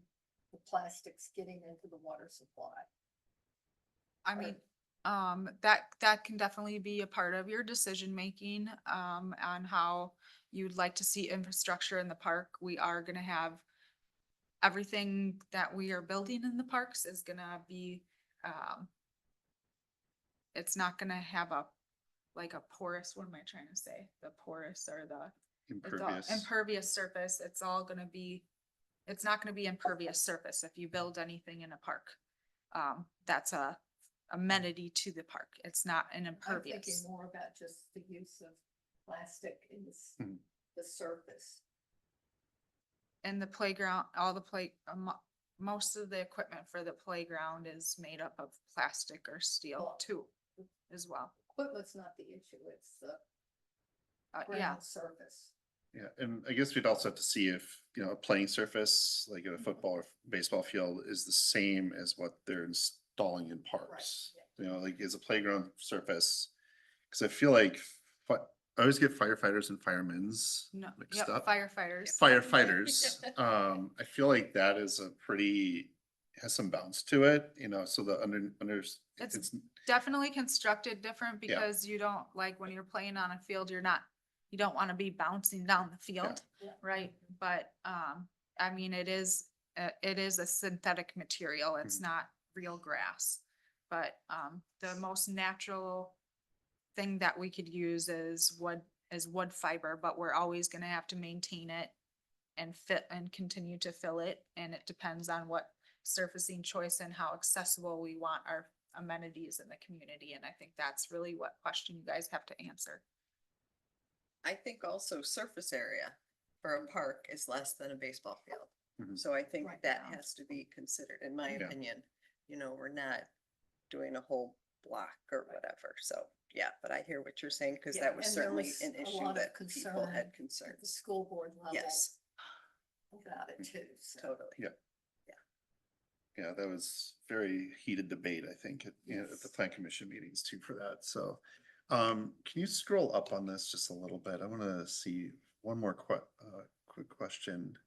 the plastics getting into the water supply? I mean, that can definitely be a part of your decision making, on how you'd like to see infrastructure in the park. We are gonna have everything that we are building in the parks is gonna be, it's not gonna have like a porous, what am I trying to say? The porous or the it's all Impervious. impervious surface. It's all gonna be, it's not gonna be impervious surface if you build anything in a park. That's a amenity to the park. It's not an I'm thinking impervious. more about just the use of plastic in this, Mhm. the surface. And the playground, all the most of the equipment for the playground is made up of plastic or steel Well, too, as well. Equipment's not the issue, it's the Yeah, ground surface. Yeah, and I guess we'd also have to see if, you know, a playing surface, like at a football or baseball field, is the same as what they're installing in parks. You know, like is a playground surface, cause I feel like I always get firefighters and firemen's no, mixed yep, up. firefighters. Firefighters, I feel like that is a pretty, has some bounce to it, you know, so the It's it's, definitely constructed different Yeah. because you don't, like, when you're playing on a field, you don't wanna be bouncing down the field, Yeah. right? But, I mean, it is a synthetic material, it's Mhm. not real grass. But, the most natural thing that we could use is wood fiber, but we're always gonna have to maintain it and fit and continue to fill it, and it depends on what surfacing choice and how accessible we want our amenities in the community, and I think that's really what question you guys have to answer. I think also surface area for a park is less than a baseball field. Mhm. So I think Right. that has to be considered, in my Yeah. opinion. You know, we're not doing a whole block or whatever. So, yeah, but I hear what you're saying, because Yeah, that was and there certainly was an a issue lot of that people concern had At the concerns. school board level Yes, about it too, so. totally. yeah, that was very heated debate, I think, at, you know, at the Yes. plan commission meetings too for that, so. Can you scroll up on this just a little bit? I wanna see one more quick question.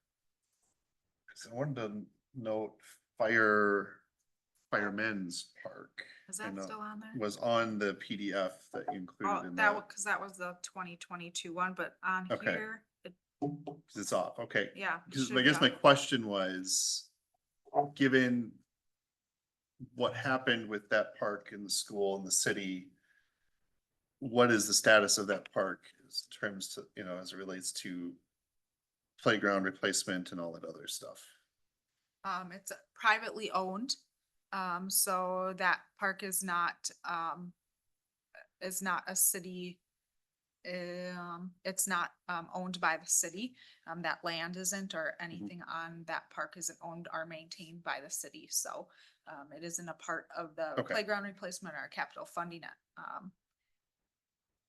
Cause I wanted to note Firemen's Park. Is I that know still on there? Was on the PDF that you included Oh, in that, the, cause that was the 2022 one, but on Okay. here, cause it's off, okay. yeah. it Cause should I be guess my on. question was, given what happened with that park in the school and the city, what is the status of that park in terms to, you know, as it relates to playground replacement and all that other stuff? It's privately owned, so that park is not a city. It's not, owned by the city. That land isn't, or anything on that park isn't owned or maintained by the city, so, it isn't a part of the Okay. playground replacement or capital funding.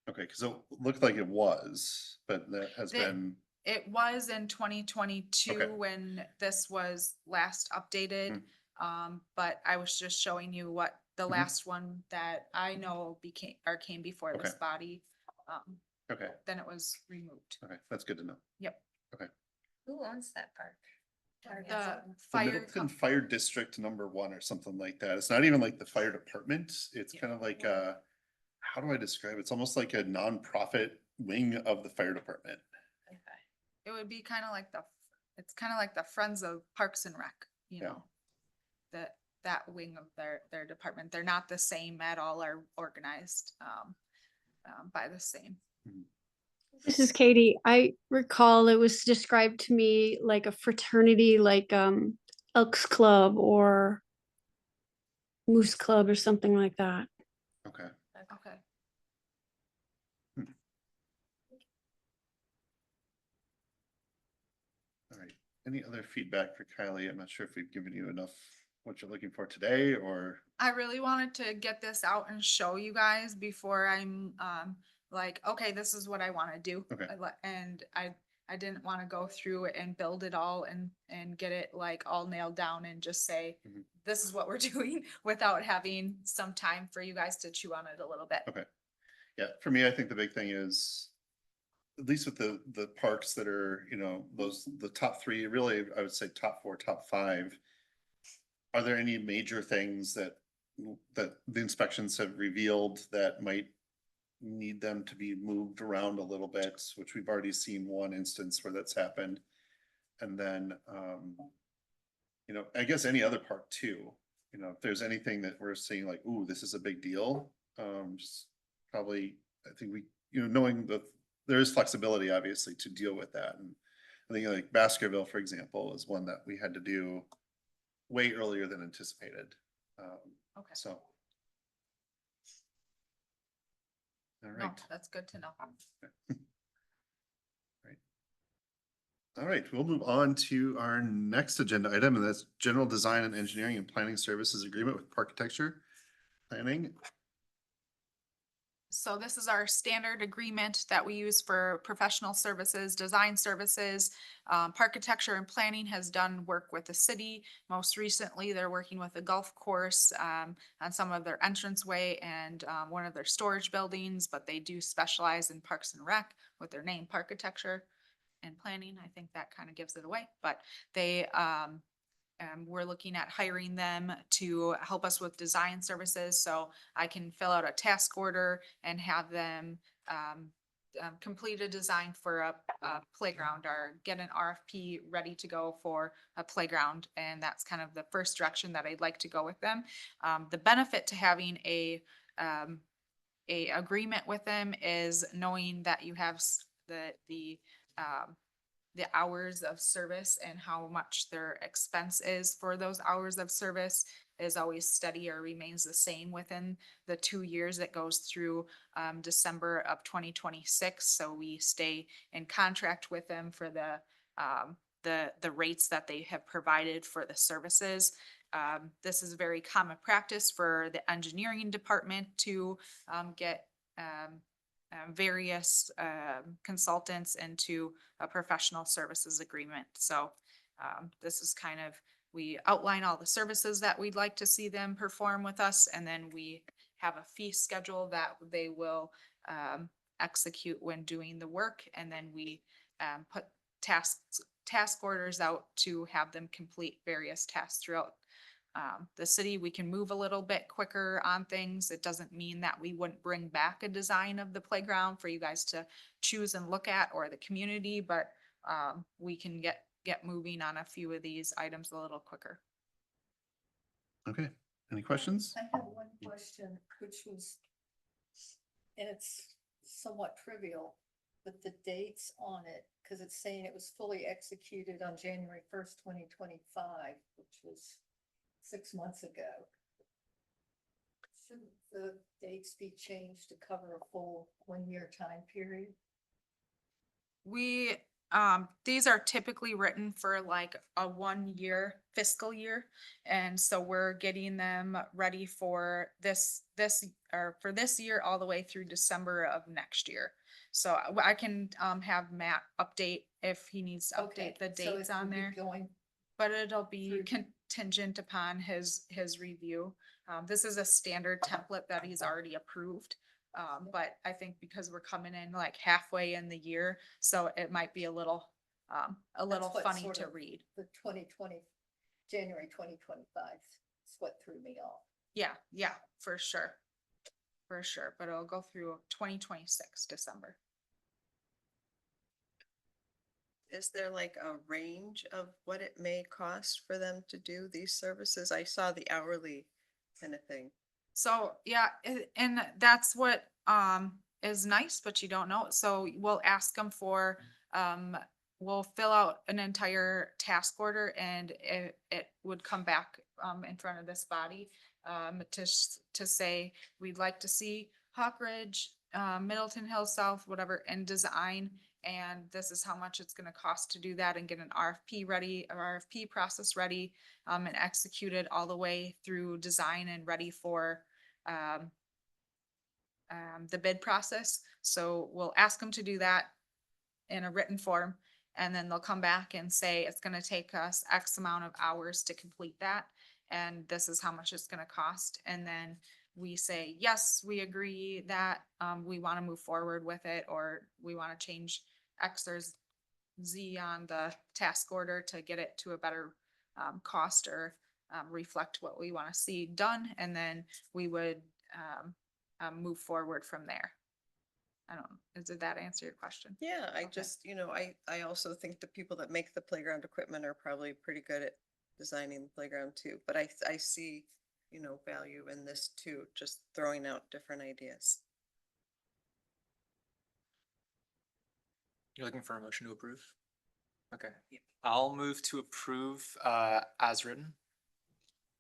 Okay, cause it looked like it was, but that has They- been, It was in 2022 Okay. when this was last updated. Mm. But I was just showing you what the Mhm. last one that I know came before this Okay. body. okay, Then it was removed. okay, that's good to know. Yep. Who owns that park? The The fire, Middleton Fire District #1 or something like that. It's not even like the fire department. It's Yeah. kind of like a, how do I describe it? It's almost like a nonprofit wing of the fire department. it would be kind of like it's kind of like the Friends of Parks and Rec, you Yeah. know? That wing of their department. They're not the same at all, are organized, by the same. This is Katie. I recall it was described to me like a fraternity, like Elks Club or Moose Club or something like that. Okay, Okay. all right. Any other feedback for Kylie? I'm not sure if we've given you enough what you're looking for today or. I really wanted to get this out and show you guys before I'm, like, okay, this is what I wanna do. Okay. And I didn't wanna go through it and build it all and get it like all nailed down and just say, Mhm. this is what we're doing without having some time for you guys to chew on it a little bit. Okay. Yeah, for me, I think the big thing is, at least with the parks that are, the top three, really, I would say top four, top five. Are there any major things that the inspections have revealed that might need them to be moved around a little bit, which we've already seen one instance where that's happened. And then, I guess any other park too, if there's anything that we're seeing like, ooh, this is a big deal, just probably, I think knowing that there is flexibility obviously to deal with that. And I think like Baskerville, for example, is one that we had to do way earlier than anticipated. Okay. So. All No, right. that's good to know. All right, we'll move on to our next agenda item, and that's General Design and Engineering and Planning Services Agreement with Architecture Planning. So this is our standard agreement that we use for professional services, design services. Architecture and Planning has done work with the city. Most recently, they're working with the golf course on some of their entranceway and one of their storage buildings, but they do specialize in Parks and Rec with their name, Architecture and Planning. I think that kind of gives it away, but they we're looking at hiring them to help us with design services, so I can fill out a task order and have them complete a design for a playground or get an RFP ready to go for a playground. And that's kind of the first direction that I'd like to go with them. The benefit to having a agreement with them is knowing that you have the hours of service and how much their expense is for those hours of service is always steady or remains the same within the 2 years that goes through December of 2026. So we stay in contract with them for the rates that they have provided for the services. This is very common practice for the engineering department to get various consultants into a professional services agreement. So this is kind of, we outline all the services that we'd like to see them perform with us, and then we have a fee schedule that they will execute when doing the work, and then we put task orders out to have them complete various tasks throughout the city. We can move a little bit quicker on things. It doesn't mean that we wouldn't bring back a design of the playground for you guys to choose and look at, or the community, but we can get moving on a few of these items a little quicker. Okay, any questions? I have one question, which was, and it's somewhat trivial, but the dates on it, because it's saying it was fully executed on January 1st, 2025, which was 6 months ago. Shouldn't the dates be changed to cover a full 1-year time period? We, these are typically written for like a 1-year fiscal year. And so we're getting them ready for this year all the way through December of next year. So I can, have Matt update if he needs to Okay, update the so dates it on will be there. Going, But it'll be through- contingent upon his review. This is a standard template that he's already approved. But I think because we're coming in like halfway in the year, so it might be a little what funny sort to of- read. the 2020, January 2025 is what threw me off. Yeah, for sure. For sure, but it'll go through 2026 December. Is there like a range of what it may cost for them to do these services? I saw the hourly kind of thing. So, yeah, and that's what, is nice, but you don't know. So we'll ask them for, we'll fill out an entire task order, and it would come back, in front of this body, to say, we'd like to see Hawk Ridge, Middleton Hill South, whatever, and design and this is how much it's gonna cost to do that and get an RFP ready, or RFP process ready, and executed all the way through design and ready for, the bid process. So we'll ask them to do that in a written form, and then they'll come back and say, it's gonna take us X amount of hours to complete that, and this is how much it's gonna cost. And then we say, yes, we agree that, we wanna move forward with it, or we wanna change X or Z on the task order to get it to a better, cost, or, reflect what we wanna see done, and then we would, move forward from there. I don't, did that answer your question? Yeah, I Okay. just, I also think the people that make the playground equipment are probably pretty good at designing the playground too, but I see, value in this too, just throwing out different ideas. You're looking for a motion to approve? Okay, I'll move to approve as written.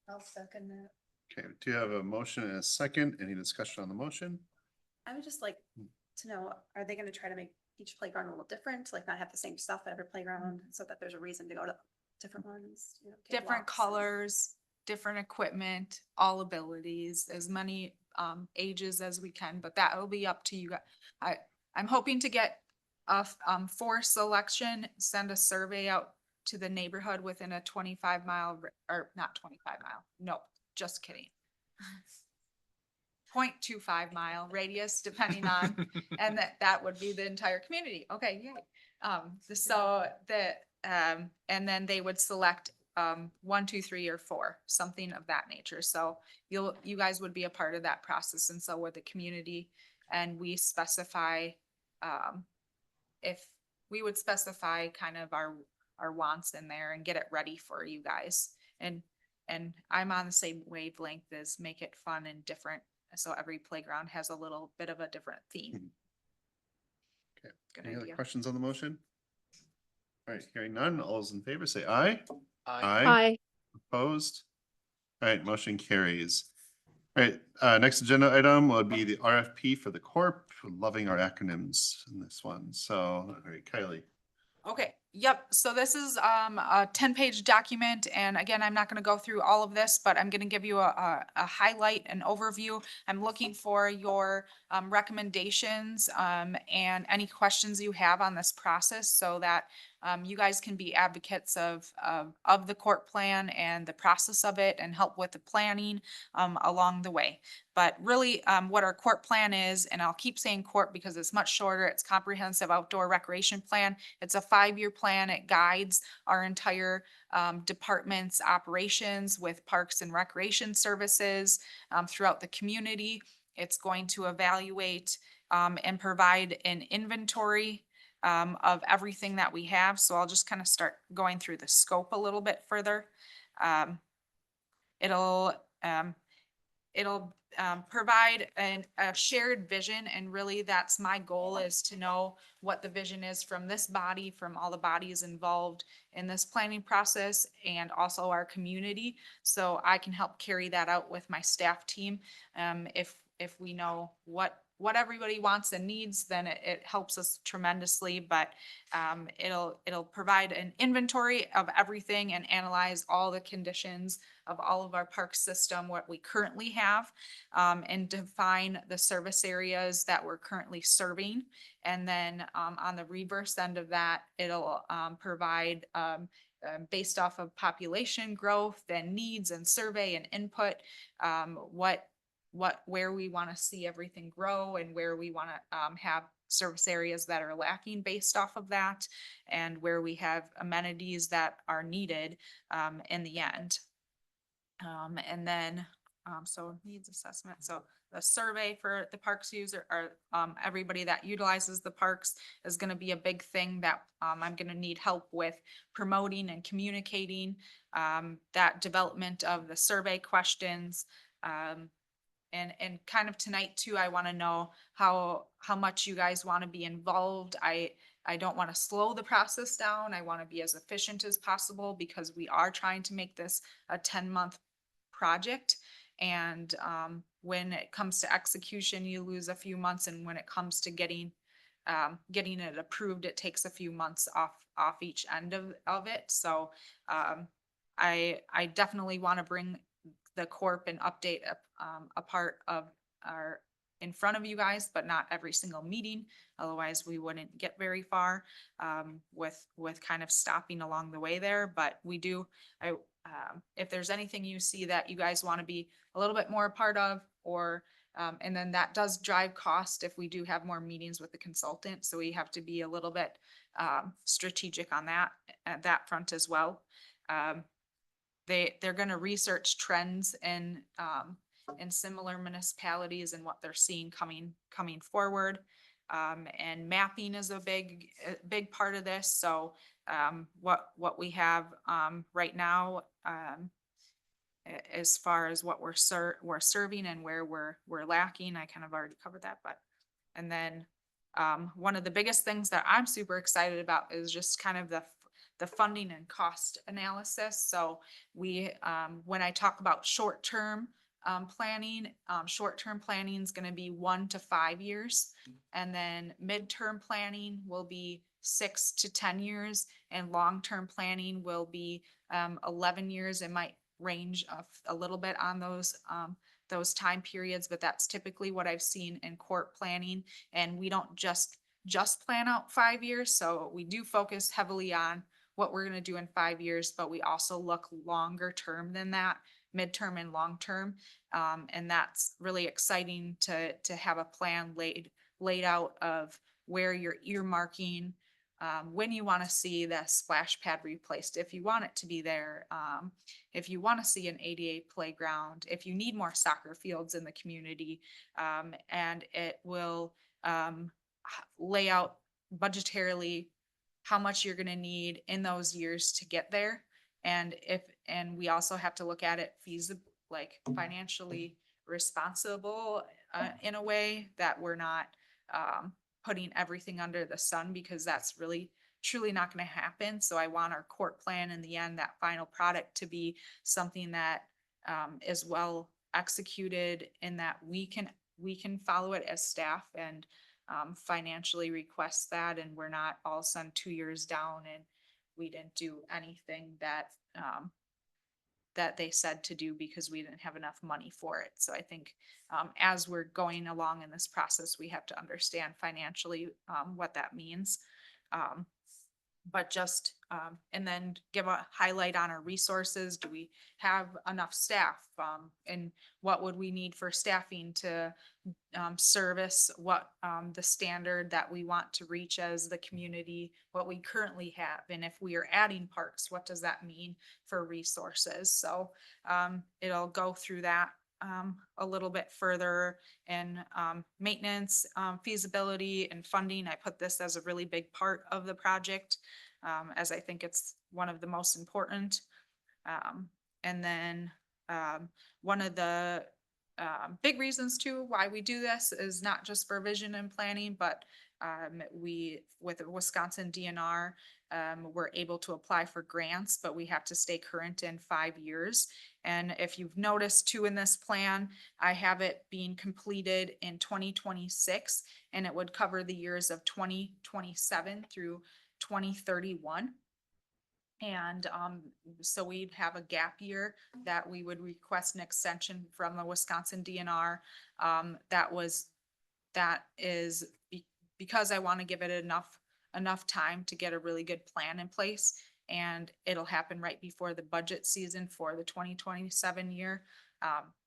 I'll second that. Okay, do you have a motion and a second? Any discussion on the motion? I would just like to know, are they gonna try to make each playground a little different, like not have the same stuff at every playground, so that there's a reason to go to different ones? Take Different walks and- colors, different equipment, all abilities, as many ages as we can, but that will be up to you guys. I'm hoping to get a for selection, send a survey out to the neighborhood within a 25-mile, or not 25-mile, no, just kidding. 0.25-mile radius, depending on, and that would be the entire community. Okay, yay. So and then they would select 1, 2, 3, or 4, something of that nature. So you guys would be a part of that process, and so would the community. And we specify, if we would specify kind of our wants in there and get it ready for you guys. And I'm on the same wavelength as make it fun and different. So every playground has a little bit of a different theme. Okay. Good Any other idea. questions on the motion? All right, hearing none, all those in favor say aye. Aye. Opposed? All right, motion carries. All right, next agenda item would be the RFP for the corp, loving our acronyms in this one. So, all right, Kylie. Okay, yep, so this is a 10-page document, and again, I'm not gonna go through all of this, but I'm gonna give you a highlight, an overview. I'm looking for your recommendations and any questions you have on this process, so that you guys can be advocates of the court plan and the process of it, and help with the planning along the way. But really, what our court plan is, and I'll keep saying court because it's much shorter, it's comprehensive outdoor recreation plan. It's a 5-year plan. It guides our entire department's operations with parks and recreation services throughout the community. It's going to evaluate and provide an inventory of everything that we have. So I'll just kind of start going through the scope a little bit further. It'll provide a shared vision, and really that's my goal, is to know what the vision is from this body, from all the bodies involved in this planning process, and also our community. So I can help carry that out with my staff team. If we know what everybody wants and needs, then it helps us tremendously. But it'll provide an inventory of everything and analyze all the conditions of all of our park system, what we currently have, and define the service areas that we're currently serving. And then on the reverse end of that, it'll provide based off of population growth and needs and survey and input, where we want to see everything grow, and where we want to have service areas that are lacking based off of that, and where we have amenities that are needed in the end. And then, so needs assessment. So the survey for the parks user, or everybody that utilizes the parks, is gonna be a big thing that I'm gonna need help with promoting and communicating that development of the survey questions. And kind of tonight too, I want to know how much you guys want to be involved. I don't want to slow the process down. I want to be as efficient as possible, because we are trying to make this a 10-month project. And when it comes to execution, you lose a few months, and when it comes to getting getting it approved, it takes a few months off each end of it. So, I definitely want to bring the corp and update a part of our, in front of you guys, but not every single meeting. Otherwise, we wouldn't get very far, with kind of stopping along the way there. But we do, if there's anything you see that you guys want to be a little bit more a part of, or, and then that does drive cost if we do have more meetings with the consultant. So we have to be a little bit, strategic on that, at that front as well. They're gonna research trends in similar municipalities and what they're seeing coming forward. And mapping is a big part of this. So, what we have, right now, as far as what we're serving and where we're lacking, I kind of already covered that, but, and then, one of the biggest things that I'm super excited about is just kind of the funding and cost analysis. So we, when I talk about short-term planning is gonna be 1 to 5 years. And then midterm planning will be 6 to 10 years, and long-term planning will be 11 years. It might range a little bit on those time periods, but that's typically what I've seen in court planning. And we don't just plan out 5 years. So we do focus heavily on what we're gonna do in 5 years, but we also look longer term than that, midterm and long term. And that's really exciting to have a plan laid out of where you're earmarking, when you want to see the splash pad replaced, if you want it to be there, if you want to see an ADA playground, if you need more soccer fields in the community, and it will lay out budgetarily how much you're gonna need in those years to get there. And we also have to look at it feasible, like financially responsible, in a way that we're not, putting everything under the sun, because that's really truly not gonna happen. So I want our court plan in the end, that final product, to be something that, is well executed, and that we can follow it as staff and, financially request that, and we're not all of a sudden 2 years down and we didn't do anything that they said to do because we didn't have enough money for it. So I think, as we're going along in this process, we have to understand financially, what that means. But just, and then give a highlight on our resources. Do we have enough staff? And what would we need for staffing to, service what, the standard that we want to reach as the community, what we currently have? And if we are adding parks, what does that mean for resources? So, it'll go through that, a little bit further. And, maintenance, feasibility and funding, I put this as a really big part of the project, as I think it's one of the most important. And then, one of the, big reasons too why we do this is not just for vision and planning, but, we, with the Wisconsin DNR, we're able to apply for grants, but we have to stay current in 5 years. And if you've noticed too, in this plan, I have it being completed in 2026, and it would cover the years of 2027 through 2031. And, so we'd have a gap year that we would request an extension from the Wisconsin DNR. That is because I want to give it enough time to get a really good plan in place. And it'll happen right before the budget season for the 2027 year.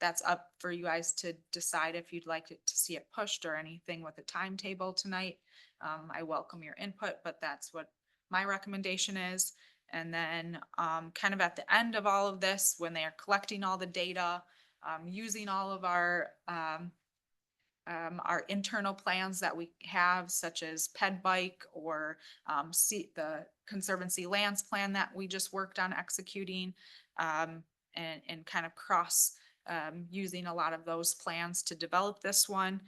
That's up for you guys to decide if you'd like to see it pushed or anything with a timetable tonight. I welcome your input, but that's what my recommendation is. And then, kind of at the end of all of this, when they are collecting all the data, using all of our internal plans that we have, such as Ped Bike, or, the Conservancy Lands Plan that we just worked on executing, and kind of using a lot of those plans to develop this one.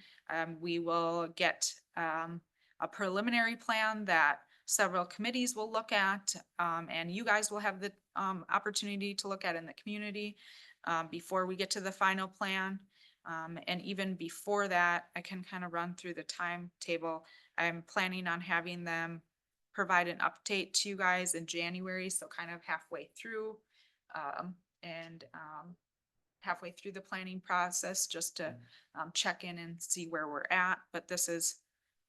We will get, a preliminary plan that several committees will look at, and you guys will have the, opportunity to look at in the community, before we get to the final plan. And even before that, I can kind of run through the timetable. I'm planning on having them provide an update to you guys in January, so kind of halfway through. Halfway through the planning process, just to check in and see where we're at. But this is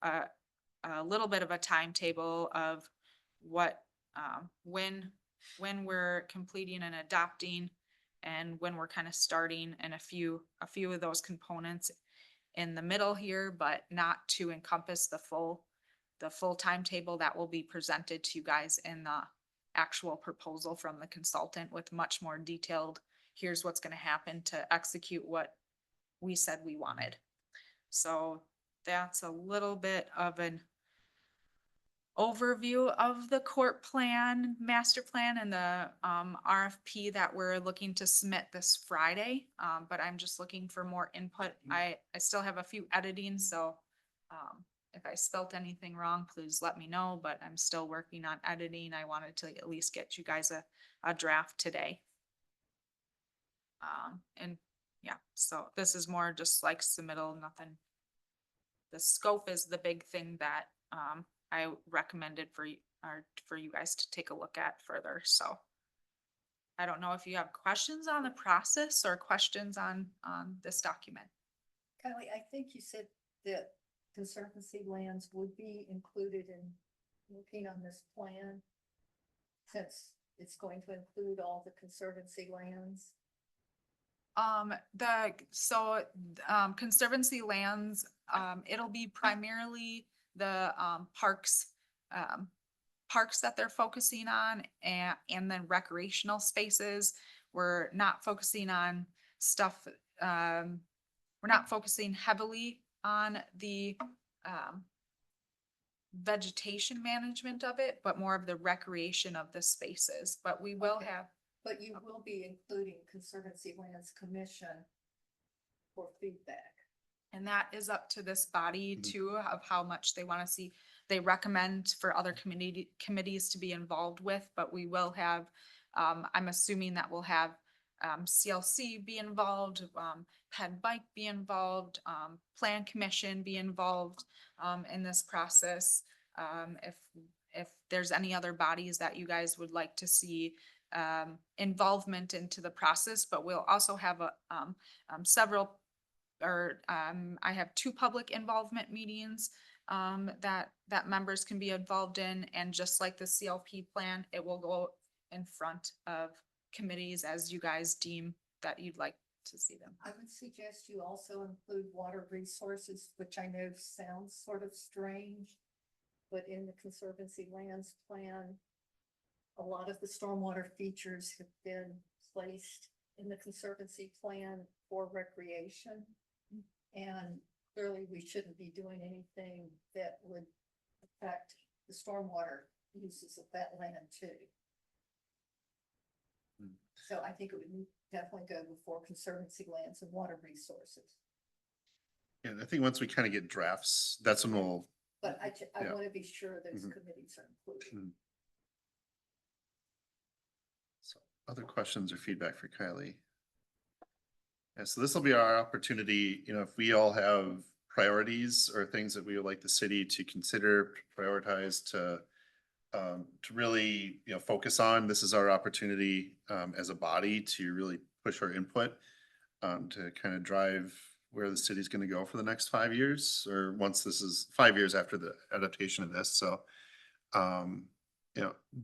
a little bit of a timetable of what, when we're completing and adopting and when we're kind of starting, and a few of those components in the middle here, but not to encompass the full timetable that will be presented to you guys in the actual proposal from the consultant, with much more detailed, here's what's gonna happen to execute what we said we wanted. So that's a little bit of an overview of the court plan, master plan, and the RFP that we're looking to submit this Friday. But I'm just looking for more input. I still have a few editing, so if I spelt anything wrong, please let me know, but I'm still working on editing. I wanted to at least get you guys a draft today. And yeah, so this is more just like submittal, nothing. The scope is the big thing that I recommended for you guys to take a look at further, so. I don't know if you have questions on the process or questions on this document. Kylie, I think you said that conservancy lands would be included in looking on this plan, since it's going to include all the conservancy lands. Conservancy lands, it'll be primarily the parks that they're focusing on, and then recreational spaces. We're not focusing on stuff, we're not focusing heavily on the vegetation management of it, but more of the recreation of the spaces. But we will Okay. have, But you will be including Conservancy Lands Commission for feedback. and that is up to this body Mhm. too, of how much they want to see. They recommend for other committees to be involved with, but we will have, I'm assuming that we'll have CLC be involved, Ped Bike be involved, Plan Commission be involved in this process. If there's any other bodies that you guys would like to see involvement into the process, but we'll also have several, I have 2 public involvement meetings that members can be involved in, and just like the CLP plan, it will go in front of committees as you guys deem that you'd like to see them. I would suggest you also include water resources, which I know sounds sort of strange, but in the Conservancy Lands Plan, a lot of the stormwater features have been placed in the Conservancy Plan for recreation. And clearly, we shouldn't be doing anything that would affect the stormwater uses of that land too. Hmm. So I think it would definitely go before Conservancy Lands and Water Resources. Yeah, I think once we kind of get drafts, that's when we'll, But I Yeah. want to be sure those Mhm. committees are included. Mhm. So other questions or feedback for Kylie? Yeah, so this will be our opportunity, if we all have priorities or things that we would like the city to consider, prioritize, to really, focus on, this is our opportunity, as a body to really push our input, to kind of drive where the city's gonna go for the next 5 years, or once this is 5 years after the adaptation of this, so.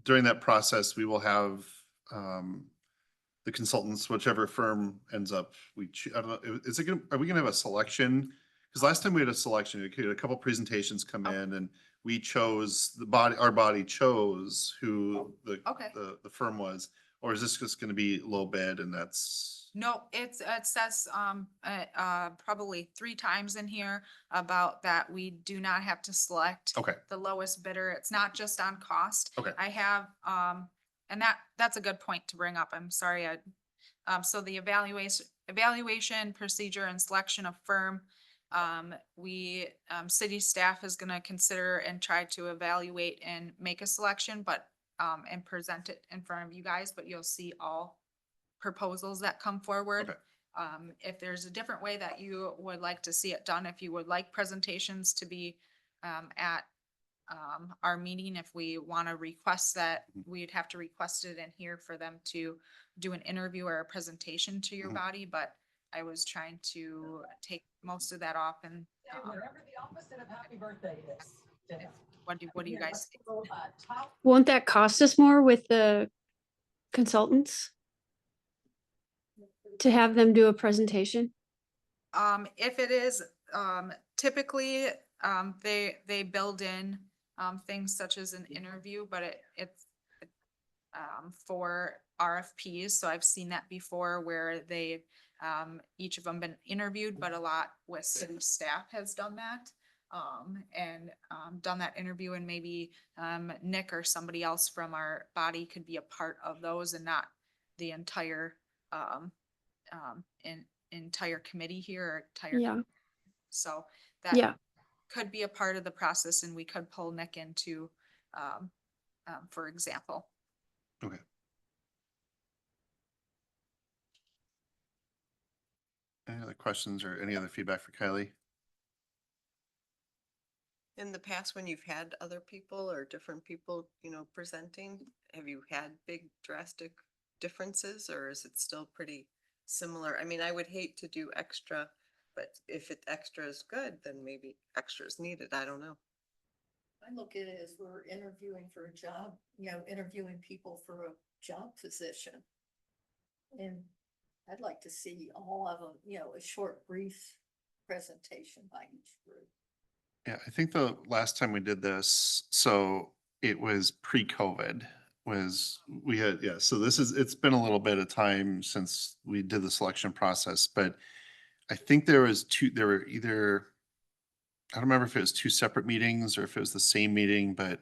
During that process, we will have, the consultants, whichever firm ends up, I don't know, is it gonna, are we gonna have a selection? Because last time we had a selection, we had a couple presentations come Okay. in, and we chose, our body chose who Okay. the firm was, or is this just gonna be low bid and that's? No, it says, probably 3 times in here about that we do not have to select Okay, the lowest bidder. It's not just on cost. okay, I have, and that's a good point to bring up. I'm sorry. So the evaluation procedure and selection of firm, city staff is gonna consider and try to evaluate and make a selection, but, and present it in front of you guys, but you'll see all proposals that come forward. Okay. If there's a different way that you would like to see it done, if you would like presentations to be at our meeting. If we want to request that, we'd have to request it in here for them to do an interview or a presentation to your Mhm. body, but I was trying to take most of that off and Wherever the opposite of happy birthday is. what do you guys think? Won't that cost us more with the consultants? To have them do a presentation? If it is, typically, they build in, things such as an interview, but it's for RFPs, so I've seen that before where they, each of them been interviewed, but a lot with city staff has done that. And done that interview, and maybe, Nick or somebody else from our body could be a part of those and not the entire, entire committee here or entire. Yeah, So that yeah. could be a part of the process, and we could pull Nick into, for example. Okay. Any other questions or any other feedback for Kylie? In the past, when you've had other people or different people, presenting, have you had big drastic differences, or is it still pretty similar? I mean, I would hate to do extra, but if extra is good, then maybe extra is needed. I don't know. I look at it as we're interviewing for a job, interviewing people for a job position. And I'd like to see all of them, a short, brief presentation by each group. Yeah, I think the last time we did this, so it was pre-COVID, we had, yeah, so it's been a little bit of time since we did the selection process, but I think there were either, I don't remember if it was two separate meetings or if it was the same meeting, but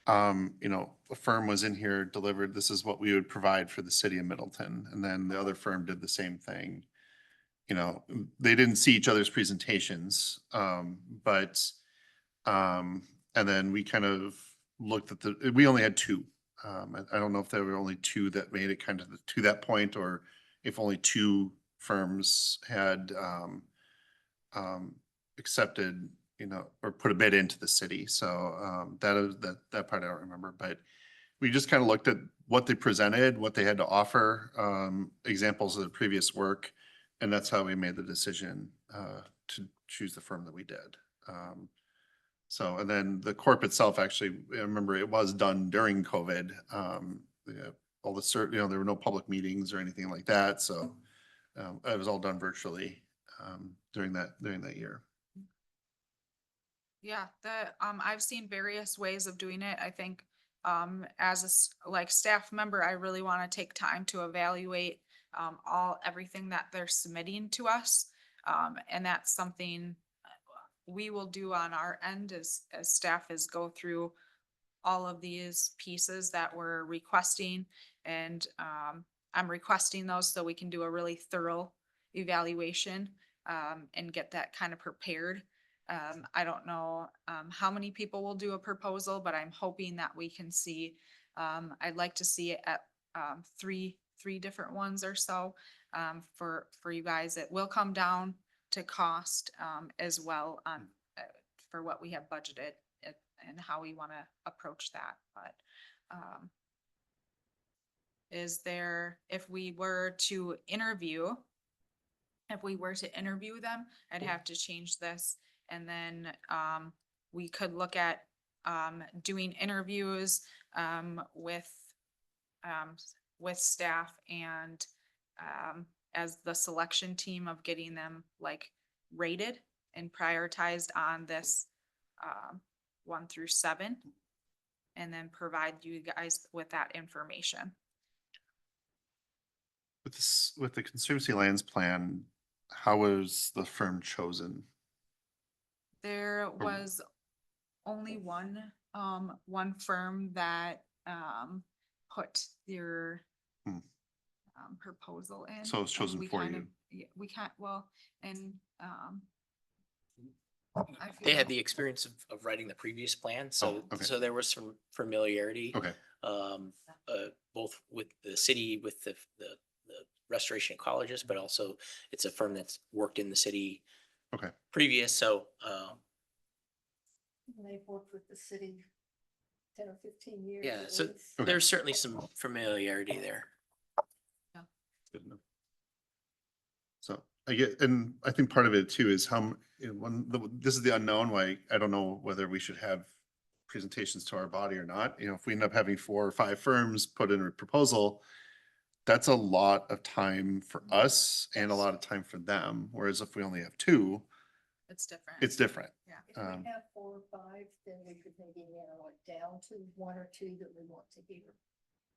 a firm was in here, delivered, this is what we would provide for the city of Middleton, and then the other firm did the same thing. They didn't see each other's presentations, but and then we kind of looked at we only had two. I don't know if there were only two that made it kind of to that point, or if only two firms had accepted, or put a bid into the city. So that part I don't remember, but we just kind of looked at what they presented, what they had to offer, examples of the previous work, and that's how we made the decision to choose the firm that we did. So, and then the corp itself, actually, I remember it was done during COVID. All the there were no public meetings or anything like that, so it was all done virtually during that year. Yeah, I've seen various ways of doing it. I think, as a staff member, I really want to take time to evaluate, everything that they're submitting to us. And that's something we will do on our end as staff, is go through all of these pieces that we're requesting. And, I'm requesting those so we can do a really thorough evaluation, and get that kind of prepared. I don't know, how many people will do a proposal, but I'm hoping that we can see, I'd like to see it at, three different ones or so, for you guys. It will come down to cost, as well on, for what we have budgeted and how we want to approach that. But, if we were to interview them, I'd have to change this. And then, we could look at, doing interviews, with staff and, as the selection team of getting them rated and prioritized on this, 1 through 7. And then provide you guys with that information. With the Conservancy Lands Plan, how was the firm chosen? There was only one firm that, put their, Hmm. Proposal in. So it was and chosen we for kind you. of- yeah, we can't, well, and, They had the experience of writing the previous plan, so, okay. so there was some familiarity. Okay, Both with the city, with the restoration ecologist, but also it's a firm that's worked in the city okay. previous, so, And they've worked with the city 10 or 15 years. Yeah, at so least. Okay. there's certainly some familiarity there. Good enough. So I get, and I think part of it too is this is the unknown, why I don't know whether we should have presentations to our body or not. You know, if we end up having 4 or 5 firms put in a proposal, that's a lot of time for us and a lot of time for them. Whereas if we only have 2, It's different. it's different. Yeah. If we Um, have 4 or 5, then we could maybe narrow it down to 1 or 2 that we want to hear.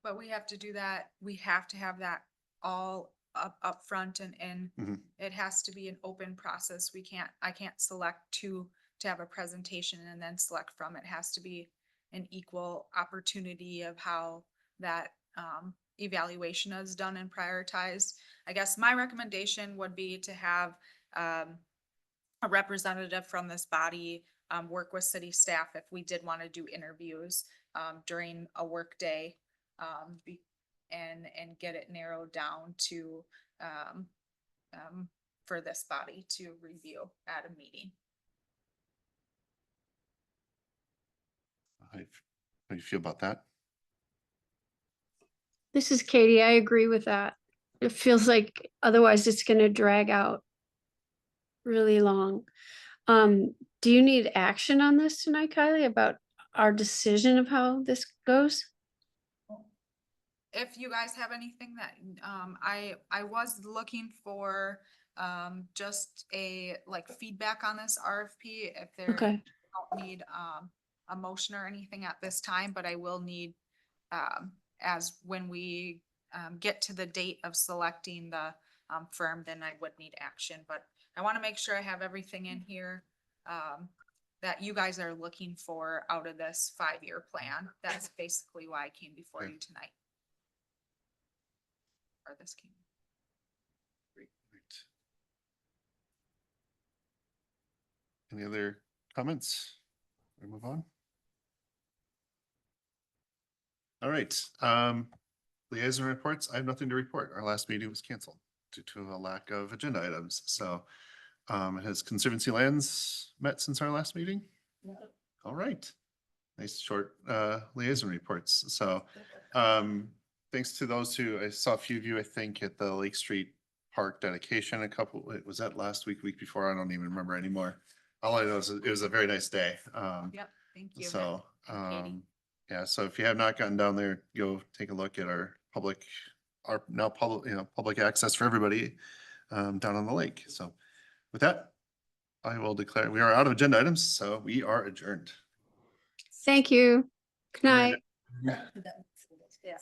But we have to do that, we have to have that all up front and Mhm. it has to be an open process. I can't select 2 to have a presentation and then select from. It has to be an equal opportunity of how that evaluation is done and prioritized. I guess my recommendation would be to have a representative from this body work with city staff if we did want to do interviews during a work day and get it narrowed down to for this body to review at a meeting. How do you feel about that? This is Katie. I agree with that. It feels like otherwise it's gonna drag out really long. Do you need action on this tonight, Kylie, about our decision of how this goes? If you guys have anything that, I was looking for, just a, like, feedback on this RFP, if there. Okay. Don't need, a motion or anything at this time, but I will need, as when we, get to the date of selecting the, firm, then I would need action, but I wanna make sure I have everything in here, that you guys are looking for out of this 5-year plan. That's basically why I came before Okay. you tonight. Or this came. Great. Any other comments? We move on. All right, liaison reports. I have nothing to report. Our last meeting was canceled due to a lack of agenda items. So has Conservancy Lands met since our last meeting? No. All right. Nice short liaison reports. So thanks to those who, I saw a few of you, I think, at the Lake Street Park dedication was that last week, week before? I don't even remember anymore. All I know is it was a very nice day. Yep, thank you. So, And Katie. yeah, so if you have not gotten down there, go take a look at our now public, public access for everybody down on the lake. So with that, I will declare we are out of agenda items, so we are adjourned. Thank you. Good night. That's- Yeah.